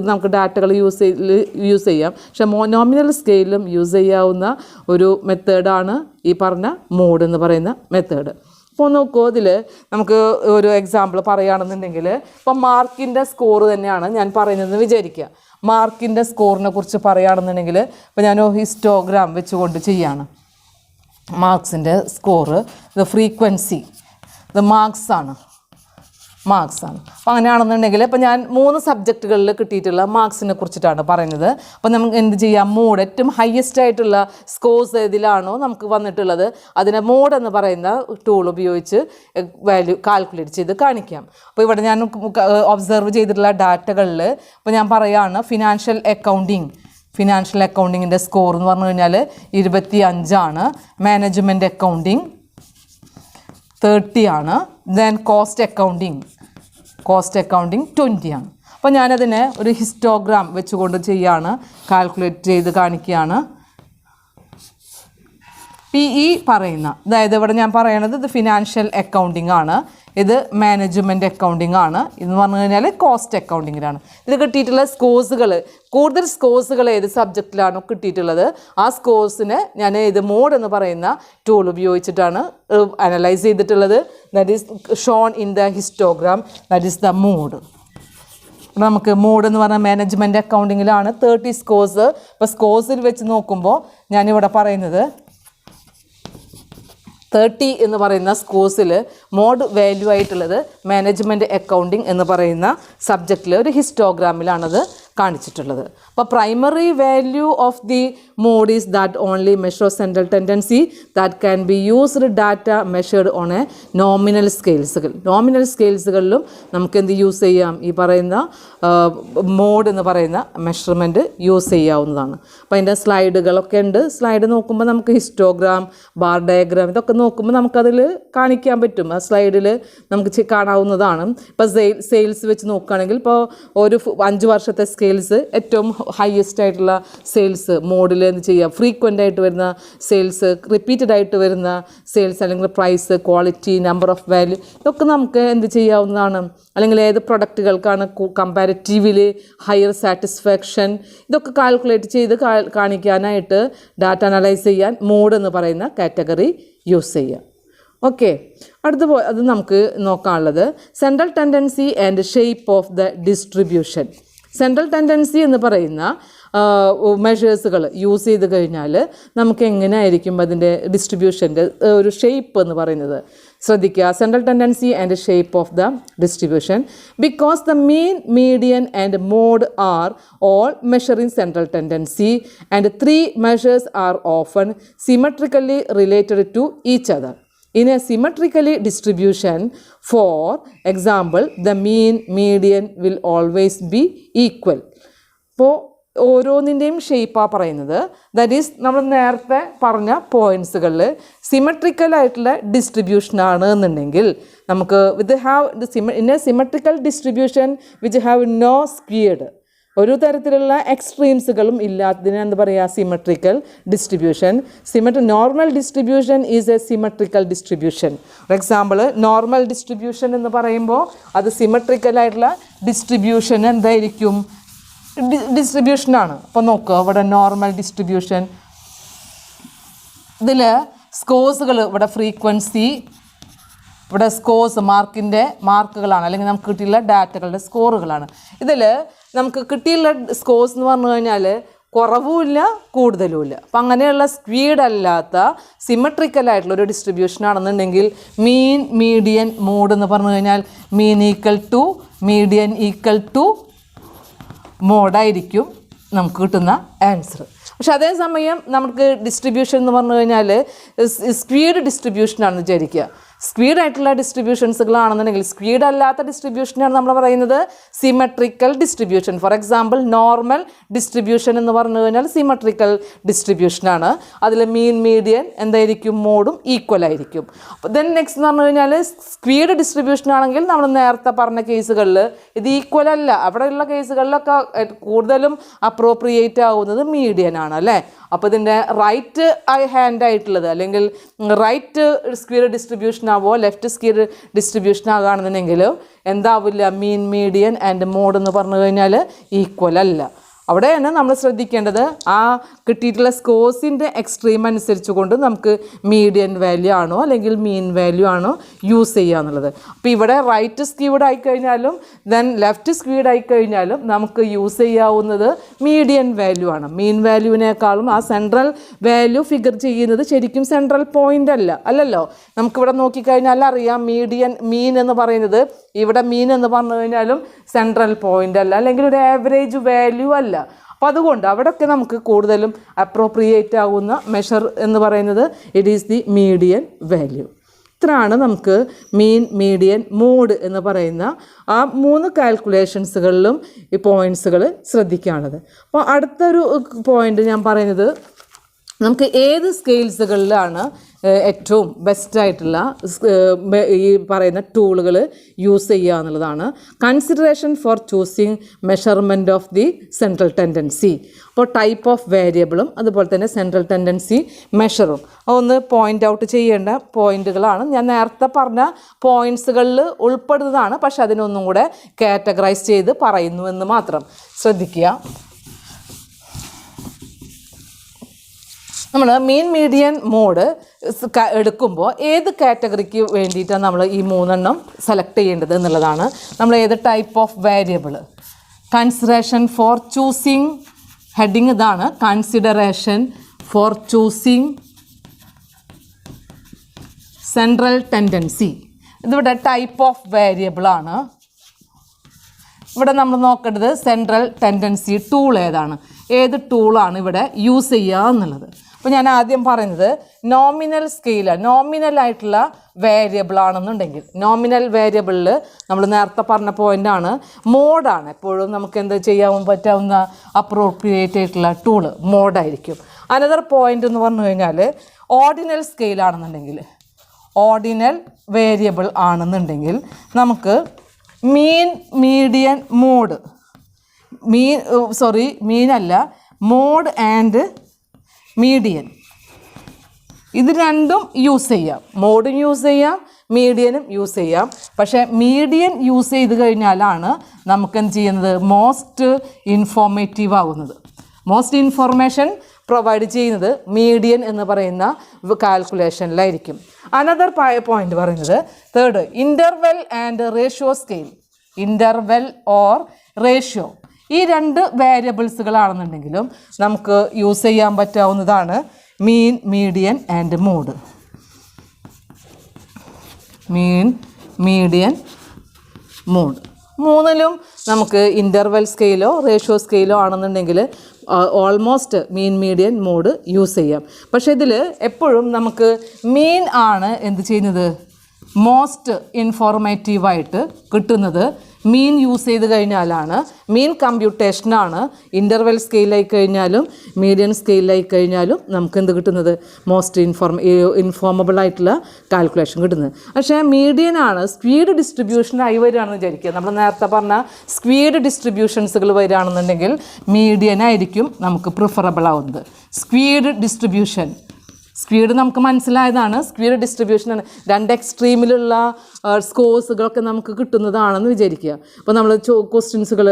നമുക്ക് ഡാറ്റകൾ യൂസ് ചെയ്യാം. പക്ഷെ നോമിനൽ സ്കെയിലും യൂസ് ചെയ്യാവുന്ന ഒരു മെത്തേഡാണ് ഈ പറഞ്ഞ മോഡ് എന്ന് പറയുന്ന മെത്തേഡ്. അപ്പോൾ നോക്കൂ, ഇതിൽ നമുക്ക് ഒരു എക്സാമ്പിൾ പറയുകയാണെന്നുണ്ടെങ്കിൽ, ഇപ്പം മാർക്കിൻ്റെ സ്കോർ തന്നെയാണ് ഞാൻ പറയുന്നതെന്ന് വിചാരിക്കുക. മാർക്കിൻ്റെ സ്കോറിനെ കുറിച്ച് പറയുകയാണെന്നുണ്ടെങ്കിൽ, ഇപ്പോൾ ഞാൻ ഹിസ്റ്റോഗ്രാം വെച്ചുകൊണ്ട് ചെയ്യാണ്. മാർക്സിൻ്റെ സ്കോറ്, ഇത് ഫ്രീക്വൻസി, ഇത് മാർക്സാണ്. മാർക്സ് ആണ്. അപ്പോൾ അങ്ങനെയാണെന്നുണ്ടെങ്കിൽ ഇപ്പോൾ ഞാൻ 3 സബ്ജക്റ്റുകളിൽ കിട്ടിയിട്ടുള്ള മാർക്സിനെ കുറിച്ചിട്ടാണ് പറയുന്നത്. അപ്പോൾ നമുക്ക് എന്ത് ചെയ്യാം, മോഡ് ഏറ്റവും ഹയസ്റ്റ് ആയിട്ടുള്ള സ്കോർസ് ഏതിലാണോ നമുക്ക് വന്നിട്ടുള്ളത് അതിനെ മോഡ് എന്ന് പറയുന്ന ടൂൾ ഉപയോഗിച്ച് വാല്യൂ കാൽക്കുലേറ്റ് ചെയ്ത് കാണിക്കാം. അപ്പോൾ ഇവിടെ ഞാൻ ഒബ്സർവ് ചെയ്തിട്ടുള്ള ഡാറ്റകളിൽ ഇപ്പോൾ ഞാൻ പറയുകയാണ് ഫിനാൻഷ്യൽ അക്കൗണ്ടിങ്ങിൻ്റെ സ്കോർ എന്ന് പറഞ്ഞു കഴിഞ്ഞാൽ 25 മാനേജ്മെൻറ്റ് അക്കൗണ്ടിങ് 30 ആണ്. ദെൻ കോസ്റ്റ് അക്കൗണ്ടിങ് 20 ആണ്. അപ്പോൾ ഞാനതിനെ ഒരു ഹിസ്റ്റോഗ്രാം വെച്ചുകൊണ്ട് ചെയ്യാണ്, കാൽക്കുലേറ്റ് ചെയ്ത് കാണിക്കുകയാണ്. PE പറയുന്ന, അതായത് ഇവിടെ ഞാൻ പറയണത് ഇത് ഫിനാൻഷ്യൽ അക്കൗണ്ടിങ് ആണ്, ഇത് മാനേജ്മെൻറ്റ് അക്കൗണ്ടിങ് ആണ്, ഇതെന്ന് പറഞ്ഞു കഴിഞ്ഞാൽ കോസ്റ്റ് അക്കൗണ്ടിങ്ങിലാണ്. ഇത് കിട്ടിയിട്ടുള്ള സ്കോഴ്സുകൾ, കൂടുതൽ സ്കോഴ്സുകൾ ഏത് സബ്ജക്റ്റിലാണോ കിട്ടിയിട്ടുള്ളത് ആ സ്കോഴ്സിനെ ഞാൻ ഇത് മോഡ് എന്ന് പറയുന്ന ടൂൾ ഉപയോഗിച്ചിട്ടാണ് അനലൈസ് ചെയ്തിട്ടുള്ളത്. That is shown in the histogram, that is the mode. നമുക്ക് മോഡ് എന്ന് പറഞ്ഞാൽ മാനേജ്മെൻറ്റ് അക്കൗണ്ടിങ്ങിലാണ് 30 സ്കോഴ്സ്. ഇപ്പോൾ സ്കോഴ്സിൽ വെച്ച് നോക്കുമ്പോൾ ഞാനിവിടെ പറയുന്നത് 30 എന്ന് പറയുന്ന സ്കോഴ്സിൽ മോഡ് വാല്യൂ ആയിട്ടുള്ളത് മാനേജ്മെൻറ്റ് അക്കൗണ്ടിങ് എന്ന് പറയുന്ന സബ്ജക്റ്റിൽ ഒരു ഹിസ്റ്റോഗ്രാമിലാണത് കാണിച്ചിട്ടുള്ളത്. അപ്പോൾ primary value of the mode is that only measure central tendency that can be used data measured on a nominal സ്കെയിൽസുകളിലും നമുക്ക് എന്ത് യൂസ് ചെയ്യാം, ഈ പറയുന്ന മോഡ് എന്ന് പറയുന്ന മെഷർമെൻറ്റ് യൂസ് ചെയ്യാവുന്നതാണ്. അപ്പോൾ അതിൻ്റെ സ്ലൈഡുകളൊക്കെ ഉണ്ട്. സ്ലൈഡ് നോക്കുമ്പോൾ നമുക്ക് ഹിസ്റ്റോഗ്രാം, ബാർ ഡയഗ്രാം ഇതൊക്കെ നോക്കുമ്പോൾ നമുക്കതിൽ കാണിക്കാൻ പറ്റും. ആ സ്ലൈഡിൽ നമുക്ക് കാണാവുന്നതാണ്. ഇപ്പോൾ സെയിൽസ് വെച്ച് നോക്കുകയാണെങ്കിൽ ഇപ്പോൾ ഒരു 5 വർഷത്തെ സെയിൽസ് ഏറ്റവും ഹയസ്റ്റ് ആയിട്ടുള്ള സെയിൽസ് മോഡിൽ എന്ത് ചെയ്യാം, ഫ്രീക്വൻ്റ് ആയിട്ട് വരുന്ന സെയിൽസ്, റിപ്പീറ്റഡ് ആയിട്ട് വരുന്ന സെയിൽസ്, അല്ലെങ്കിൽ price, quality, number of value ഇതൊക്കെ നമുക്ക് എന്ത് ചെയ്യാവുന്നതാണ്. അല്ലെങ്കിൽ ഏത് പ്രൊഡക്റ്റുകൾക്കാണ് കമ്പാരിറ്റീവ്ലി ഹയർ സാറ്റിസ്ഫാക്ഷൻ, ഇതൊക്കെ കാൽക്കുലേറ്റ് ചെയ്ത് കാണിക്കാനായിട്ട് ഡാറ്റ അനലൈസ് ചെയ്യാൻ മോഡ് എന്ന് പറയുന്ന കാറ്റഗറി യൂസ് ചെയ്യാം. ഓക്കെ, അത് നമുക്ക് നോക്കാനുള്ളത് central tendency and shape of the distribution. Central tendency എന്ന് പറയുന്ന മെഷേഴ്സുകൾ യൂസ് ചെയ്ത് കഴിഞ്ഞാൽ നമുക്ക് എങ്ങനെയായിരിക്കും അതിൻ്റെ ഡിസ്ട്രിബ്യൂഷൻ്റെ ഒരു ഷേപ്പ് എന്ന് പറയുന്നത്. ശ്രദ്ധിക്കുക, central tendency and shape of the distribution. Because the mean, median and mode are all measuring central tendency and 3 measures are often symmetrically related to each other. In a symmetrically distribution, for example, the mean, median will always be equal. അപ്പോൾ ഓരോന്നിൻ്റെയും ഷേപ്പാണ് പറയുന്നത്. ദാറ്റ് ഈസ് നമ്മൾ നേരത്തെ പറഞ്ഞ പോയിൻറ്റ്സുകളിൽ സിമെട്രിക്കലായിട്ടുള്ള ഡിസ്ട്രിബ്യൂഷനാണ് എന്നുണ്ടെങ്കിൽ നമുക്ക് in a symmetrical distribution which have no skewed, ഒരു തരത്തിലുള്ള എക്സ്ട്രീംസുകളും ഇല്ലാത്തതിന് എന്താ പറയുക, symmetrical distribution. Normal distribution is a symmetrical distribution. For example, normal distribution എന്ന് പറയുമ്പോൾ അത് സിമെട്രിക്കലായിട്ടുള്ള ഡിസ്ട്രിബ്യൂഷൻ എന്തായിരിക്കും, ഡിസ്ട്രിബ്യൂഷനാണ്. അപ്പോൾ നോക്കുക, ഇവിടെ നോർമൽ ഡിസ്ട്രിബ്യൂഷൻ, ഇതിൽ സ്കോഴ്സുകൾ, ഇവിടെ ഫ്രീക്വൻസി, ഇവിടെ സ്കോഴ്സ് മാർക്കുകളാണ്, അല്ലെങ്കിൽ നമുക്ക് കിട്ടിയുള്ള ഡാറ്റകളുടെ സ്കോറുകളാണ്. ഇതിൽ നമുക്ക് കിട്ടിയുള്ള സ്കോഴ്സ് എന്ന് പറഞ്ഞു കഴിഞ്ഞാൽ കുറവുമില്ല കൂടുതലുമില്ല. അപ്പം അങ്ങനെയുള്ള സ്പീഡ് അല്ലാത്ത സിമെട്രിക്കലായിട്ടുള്ള ഒരു ഡിസ്ട്രിബ്യൂഷൻ ആണെന്നുണ്ടെങ്കിൽ മീൻ, മീഡിയൻ, മോഡ് എന്ന് പറഞ്ഞു കഴിഞ്ഞാൽ mean equal to median equal to മോഡായിരിക്കും നമുക്ക് കിട്ടുന്ന ആൻസർ. പക്ഷെ അതേസമയം നമുക്ക് ഡിസ്ട്രിബ്യൂഷൻ എന്ന് പറഞ്ഞു കഴിഞ്ഞാൽ സ്പീഡ് ഡിസ്ട്രിബ്യൂഷനാണെന്ന് വിചാരിക്കുക. സ്പീഡായിട്ടുള്ള ഡിസ്ട്രിബ്യൂഷൻസുകളാണെന്നുണ്ടെങ്കിൽ, സ്പീഡ് അല്ലാത്ത ഡിസ്ട്രിബ്യൂഷനാണ് നമ്മൾ പറയുന്നത് symmetrical distribution. For example, normal distribution എന്ന് പറഞ്ഞു കഴിഞ്ഞാൽ സിമെട്രിക്കൽ ഡിസ്ട്രിബ്യൂഷനാണ്. അതിൽ മീൻ, മീഡിയൻ എന്തായിരിക്കും, മോഡും ഈക്വൽ ആയിരിക്കും. ദെൻ നെക്സ്റ്റ് എന്ന് പറഞ്ഞു കഴിഞ്ഞാൽ സ്പീഡ് ഡിസ്ട്രിബ്യൂഷൻ ആണെങ്കിൽ നമ്മൾ നേരത്തെ പറഞ്ഞ കേസുകളിൽ ഇത് ഈക്വൽ അല്ല. അവിടെയുള്ള കേസുകളിലൊക്കെ കൂടുതലും അപ്രോപ്രിയേറ്റ് ആവുന്നത് മീഡിയൻ ആണ് അല്ലേ. അപ്പോൾ ഇതിൻ്റെ റൈറ്റ് ഹാൻഡ് ആയിട്ടുള്ളത്, അല്ലെങ്കിൽ റൈറ്റ് സ്ക്വയർ ഡിസ്ട്രിബ്യൂഷൻ ആവോ ലെഫ്റ്റ് സ്ക്വയർ ഡിസ്ട്രിബ്യൂഷൻ ആകുകയാണെന്നുണ്ടെങ്കിൽ എന്താവില്ല, മീൻ, മീഡിയൻ ആൻഡ് മോഡ് എന്ന് പറഞ്ഞു കഴിഞ്ഞാൽ ഈക്വൽ അല്ല. അവിടെയാണ് നമ്മൾ ശ്രദ്ധിക്കേണ്ടത്. ആ കിട്ടിയിട്ടുള്ള സ്കോഴ്സിൻ്റെ എക്സ്ട്രീം അനുസരിച്ച് കൊണ്ട് നമുക്ക് മീഡിയൻ വാല്യൂ ആണോ അല്ലെങ്കിൽ മീൻ വാല്യൂ ആണോ യൂസ് ചെയ്യുക എന്നുള്ളത്. അപ്പോൾ ഇവിടെ റൈറ്റ് സ്ക്വയർഡ് ആയിക്കഴിഞ്ഞാലും ദെൻ ലെഫ്റ്റ് സ്ക്വയർഡ് ആയിക്കഴിഞ്ഞാലും നമുക്ക് യൂസ് ചെയ്യാവുന്നത് മീഡിയൻ വാല്യൂ ആണ്. മീൻ വാല്യൂവിനേക്കാളും ആ സെൻട്രൽ വാല്യൂ ഫിഗർ ചെയ്യുന്നത് ശരിക്കും സെൻട്രൽ പോയിൻ്റ് അല്ലല്ലോ. നമുക്കിവിടെ നോക്കിക്കഴിഞ്ഞാൽ അറിയാം മീൻ എന്ന് പറയുന്നത്, ഇവിടെ മീൻ എന്ന് പറഞ്ഞു കഴിഞ്ഞാലും സെൻട്രൽ പോയിൻ്റ് അല്ല, അല്ലെങ്കിൽ ഒരു ആവറേജ് വാല്യൂ അല്ല. അപ്പോൾ അതുകൊണ്ട് അവിടെയൊക്കെ നമുക്ക് കൂടുതലും അപ്രോപ്രിയേറ്റ് ആകുന്ന മെഷർ എന്ന് പറയുന്നത് it is the median value. ഇത്രയാണ് നമുക്ക് മീൻ, മീഡിയൻ, മോഡ് എന്ന് പറയുന്ന ആ 3 കാൽക്കുലേഷൻസുകളിലും ഈ പോയിൻറ്റ്സുകൾ ശ്രദ്ധിക്കാനുള്ളത്. അപ്പോൾ അടുത്തൊരു പോയിൻ്റ് ഞാൻ പറയുന്നത്, നമുക്ക് ഏത് സ്കെയിൽസുകളിലാണ് ഏറ്റവും ബെസ്റ്റായിട്ടുള്ള ഈ പറയുന്ന ടൂളുകൾ യൂസ് ചെയ്യുക എന്നുള്ളതാണ്. Consideration for choosing measurement of the central tendency. അപ്പോൾ ടൈപ്പ് ഓഫ് വേരിയബിളും അതുപോലെ തന്നെ സെൻട്രൽ ടെൻഡൻസി മെഷറും ഒന്ന് പോയിൻ്റ് ഔട്ട് ചെയ്യേണ്ട പോയിൻറ്റുകളാണ്. ഞാൻ നേരത്തെ പറഞ്ഞ പോയിൻറ്റ്സുകളിൽ ഉൾപ്പെടുന്നതാണ്, പക്ഷെ അതിനൊന്നും കൂടെ കാറ്റഗറൈസ് ചെയ്ത് പറയുന്നു എന്ന് മാത്രം ശ്രദ്ധിക്കുക. നമ്മൾ മീൻ, മീഡിയൻ, മോഡ് എടുക്കുമ്പോൾ ഏത് കാറ്റഗറിക്ക് വേണ്ടിയിട്ടാണ് നമ്മൾ ഈ 3 സെലക്ട് ചെയ്യേണ്ടത് എന്നുള്ളതാണ്. നമ്മൾ ഏത് type of variable, consideration for choosing, heading ഇതാണ്, consideration for choosing central tendency. ഇതിവിടെ ടൈപ്പ് ഓഫ് വേരിയബിളാണ്. ഇവിടെ നമ്മൾ നോക്കേണ്ടത് സെൻട്രൽ ടെൻഡൻസി ടൂൾ ഏത് ടൂളാണ് ഇവിടെ യൂസ് ചെയ്യുക എന്നുള്ളത്. അപ്പോൾ ഞാൻ ആദ്യം പറയുന്നത് നോമിനൽ സ്കെയിലാണ്. നോമിനലായിട്ടുള്ള വേരിയബിൾ ആണെന്നുണ്ടെങ്കിൽ, നോമിനൽ വേരിയബിളിൽ നമ്മൾ നേരത്തെ പറഞ്ഞ പോയിൻ്റാണ്, മോഡാണ് എപ്പോഴും നമുക്ക് എന്ത് ചെയ്യാൻ പറ്റാവുന്ന അപ്രോപ്രിയേറ്റ് ആയിട്ടുള്ള ടൂള് മോഡായിരിക്കും. അനദർ പോയിൻ്റ് എന്ന് പറഞ്ഞു കഴിഞ്ഞാൽ ഓർഡിനൽ സ്കെയിലാണെന്നുണ്ടെങ്കിൽ, ഓർഡിനൽ വേരിയബിൾ ആണെന്നുണ്ടെങ്കിൽ നമുക്ക് മീൻ, മീഡിയൻ, മോഡ്, മീനല്ല, മോഡ് ആൻഡ് മീഡിയൻ, ഇത് രണ്ടും യൂസ് ചെയ്യാം. മോഡും യൂസ് ചെയ്യാം, മീഡിയനും യൂസ് ചെയ്യാം. പക്ഷേ മീഡിയൻ യൂസ് ചെയ്ത് കഴിഞ്ഞാലാണ് നമുക്കെന്ത് ചെയ്യുന്നത്, മോസ്റ്റ് ഇൻഫോർമേറ്റീവ് ആകുന്നത്. മോസ്റ്റ് ഇൻഫോർമേഷൻ പ്രൊവൈഡ് ചെയ്യുന്നത് മീഡിയൻ എന്ന് പറയുന്ന കാൽക്കുലേഷനിലായിരിക്കും. അനദർ പോയിന്റ് പറയുന്നത് third, interval and ratio scale. Interval or ratio, ഈ 2 വേരിയബിൾസുകളാണെന്നുണ്ടെങ്കിലും നമുക്ക് യൂസ് ചെയ്യാൻ പറ്റാവുന്നതാണ് mean, median and mode. Mean, median, mode 3ലും നമുക്ക് ഇൻ്റർവെൽ സ്കെയിലോ റേഷ്യോ സ്കെയിലോ ആണെന്നുണ്ടെങ്കിൽ almost mean, median, mode use ചെയ്യാം. പക്ഷേ ഇതിൽ എപ്പോഴും നമുക്ക് മീൻ ആണ് എന്ത് ചെയ്യുന്നത്, മോസ്റ്റ് ഇൻഫോർമേറ്റീവായിട്ട് കിട്ടുന്നത്. മീൻ യൂസ് ചെയ്ത് കഴിഞ്ഞാലാണ്, മീൻ കമ്പ്യൂട്ടേഷനാണ്. ഇൻ്റർവെൽ സ്കെയിലായി കഴിഞ്ഞാലും മീഡിയൻ സ്കെയിലായി കഴിഞ്ഞാലും നമുക്ക് എന്ത് കിട്ടുന്നത്, മോസ്റ്റ് ഇൻഫോർമബിൾ ആയിട്ടുള്ള കാൽക്കുലേഷൻ കിട്ടുന്നത്. പക്ഷേ മീഡിയനാണ് സ്പീഡ് ഡിസ്ട്രിബ്യൂഷനായി വരികയാണെന്ന് വിചാരിക്കുക. നമ്മൾ നേരത്തെ പറഞ്ഞ സ്പീഡ് ഡിസ്ട്രിബ്യൂഷൻസുകൾ വരികയാണെന്നുണ്ടെങ്കിൽ മീഡിയനായിരിക്കും നമുക്ക് പ്രിഫറബിൾ ആവുന്നത്. സ്പീഡ് നമുക്ക് മനസ്സിലായതാണ്. സ്പീഡ് ഡിസ്ട്രിബ്യൂഷനാണ് 2 എക്സ്ട്രീമിലുള്ള സ്കോഴ്സുകളൊക്കെ നമുക്ക് കിട്ടുന്നതാണെന്ന് വിചാരിക്കുക. അപ്പോൾ നമ്മൾ ക്വസ്റ്റ്യൻസുകൾ,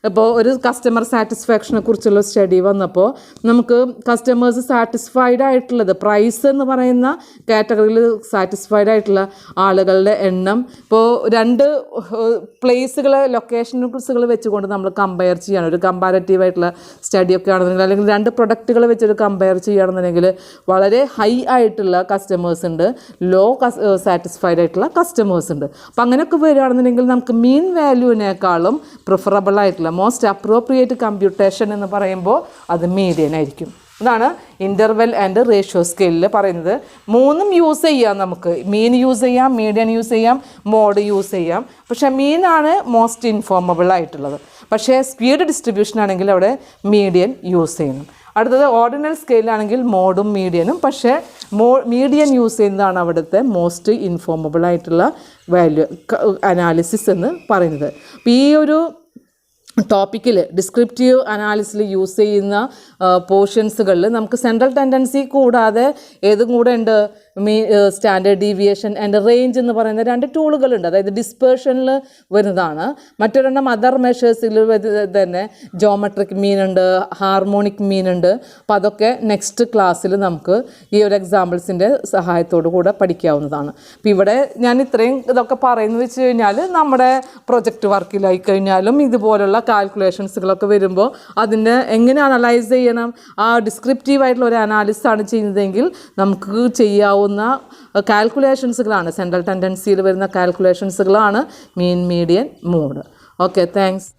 ഇപ്പോൾ ഒരു കസ്റ്റമർ സാറ്റിസ്ഫാക്ഷനെ കുറിച്ചുള്ള സ്റ്റഡി വന്നപ്പോൾ നമുക്ക് കസ്റ്റമേഴ്സ് സാറ്റിസ്ഫൈഡ് ആയിട്ടുള്ളത്, പ്രൈസ് എന്ന് പറയുന്ന കാറ്റഗറിയിൽ സാറ്റിസ്ഫൈഡ് ആയിട്ടുള്ള ആളുകളുടെ എണ്ണം, ഇപ്പോൾ 2 ലൊക്കേഷൻസുകൾ വെച്ചുകൊണ്ട് നമ്മൾ കമ്പയർ ചെയ്യുകയാണ്. ഒരു കമ്പാരറ്റീവ് ആയിട്ടുള്ള സ്റ്റഡിയൊക്കെ ആണെന്നുണ്ടെങ്കിൽ, അല്ലെങ്കിൽ 2 പ്രൊഡക്റ്റുകൾ വെച്ചൊരു കമ്പയർ ചെയ്യുകയാണെന്നുണ്ടെങ്കിൽ വളരെ ഹൈ ആയിട്ടുള്ള കസ്റ്റമേഴ്സ് ഉണ്ട്, ലോ സാറ്റിസ്ഫൈഡ് ആയിട്ടുള്ള കസ്റ്റമേഴ്സ് ഉണ്ട്. അപ്പോൾ അങ്ങനെയൊക്കെ വരികയാണെന്നുണ്ടെങ്കിൽ നമുക്ക് മീൻ വാല്യൂവിനേക്കാളും പ്രിഫറബിൾ ആയിട്ടുള്ള മോസ്റ്റ് അപ്രോപ്രിയേറ്റ് കമ്പ്യൂട്ടേഷൻ എന്ന് പറയുമ്പോൾ അത് മീഡിയൻ ആയിരിക്കും. അതാണ് ഇൻ്റർവെൽ ആൻഡ് റേഷ്യോ സ്കെയിലിൽ പറയുന്നത്. 3ഉം യൂസ് ചെയ്യാം. നമുക്ക് മീൻ യൂസ് ചെയ്യാം, മീഡിയൻ യൂസ് ചെയ്യാം, മോഡ് യൂസ് ചെയ്യാം. പക്ഷേ മീനാണ് മോസ്റ്റ് ഇൻഫോർമബിൾ ആയിട്ടുള്ളത്. പക്ഷേ സ്പീഡ് ഡിസ്ട്രിബ്യൂഷൻ ആണെങ്കിൽ അവിടെ മീഡിയൻ യൂസ് ചെയ്യണം. അടുത്തത് ഓർഡിനൽ സ്കെയിലാണെങ്കിൽ മോഡും മീഡിയനും, പക്ഷേ മീഡിയൻ യൂസ് ചെയ്യുന്നതാണ് അവിടുത്തെ മോസ്റ്റ് ഇൻഫോർമബിൾ ആയിട്ടുള്ള വാല്യൂ അനാലിസിസ് എന്ന് പറയുന്നത്. അപ്പോൾ ഈ ഒരു ടോപ്പിക്കിൽ ഡിസ്ക്രിപ്റ്റീവ് അനാലിസിൽ യൂസ് ചെയ്യുന്ന പോർഷൻസുകളിൽ നമുക്ക് സെൻട്രൽ ടെൻഡൻസി കൂടാതെ ഏതും കൂടെ ഉണ്ട്, സ്റ്റാൻഡേർഡ് ഡീവിയേഷൻ ആൻഡ് റേഞ്ച് എന്ന് പറയുന്ന 2 ടൂളുകളുണ്ട്. അതായത് ഡിസ്പേർഷനിൽ വരുന്നതാണ്. മറ്റൊരെണ്ണം അതർ മെഷേഴ്സിൽ തന്നെ ജോമെട്രിക് മീൻ ഉണ്ട്, ഹാർമോണിക് മീൻ ഉണ്ട്. അപ്പോൾ അതൊക്കെ നെക്സ്റ്റ് ക്ലാസ്സിൽ നമുക്ക് ഈ ഒരു എക്സാമ്പിൾസിൻ്റെ സഹായത്തോടു കൂടെ പഠിക്കാവുന്നതാണ്. അപ്പോൾ ഇവിടെ ഞാൻ ഇത്രയും ഇതൊക്കെ പറയുന്നത് വെച്ച് കഴിഞ്ഞാൽ നമ്മുടെ പ്രൊജക്റ്റ് വർക്കിലായി കഴിഞ്ഞാലും ഇതുപോലുള്ള കാൽക്കുലേഷൻസുകളൊക്കെ വരുമ്പോൾ അതിൻ്റെ എങ്ങനെ അനലൈസ് ചെയ്യണം, ആ ഡിസ്ക്രിപ്റ്റീവായിട്ടുള്ള ഒരു അനാലിസിസാണ് ചെയ്യുന്നതെങ്കിൽ നമുക്ക് ചെയ്യാവുന്ന കാൽക്കുലേഷൻസുകളാണ്, സെൻട്രൽ ടെൻഡൻസിയിൽ വരുന്ന കാൽക്കുലേഷൻസുകളാണ് മീൻ, മീഡിയൻ, മോഡ്. Okay, thanks.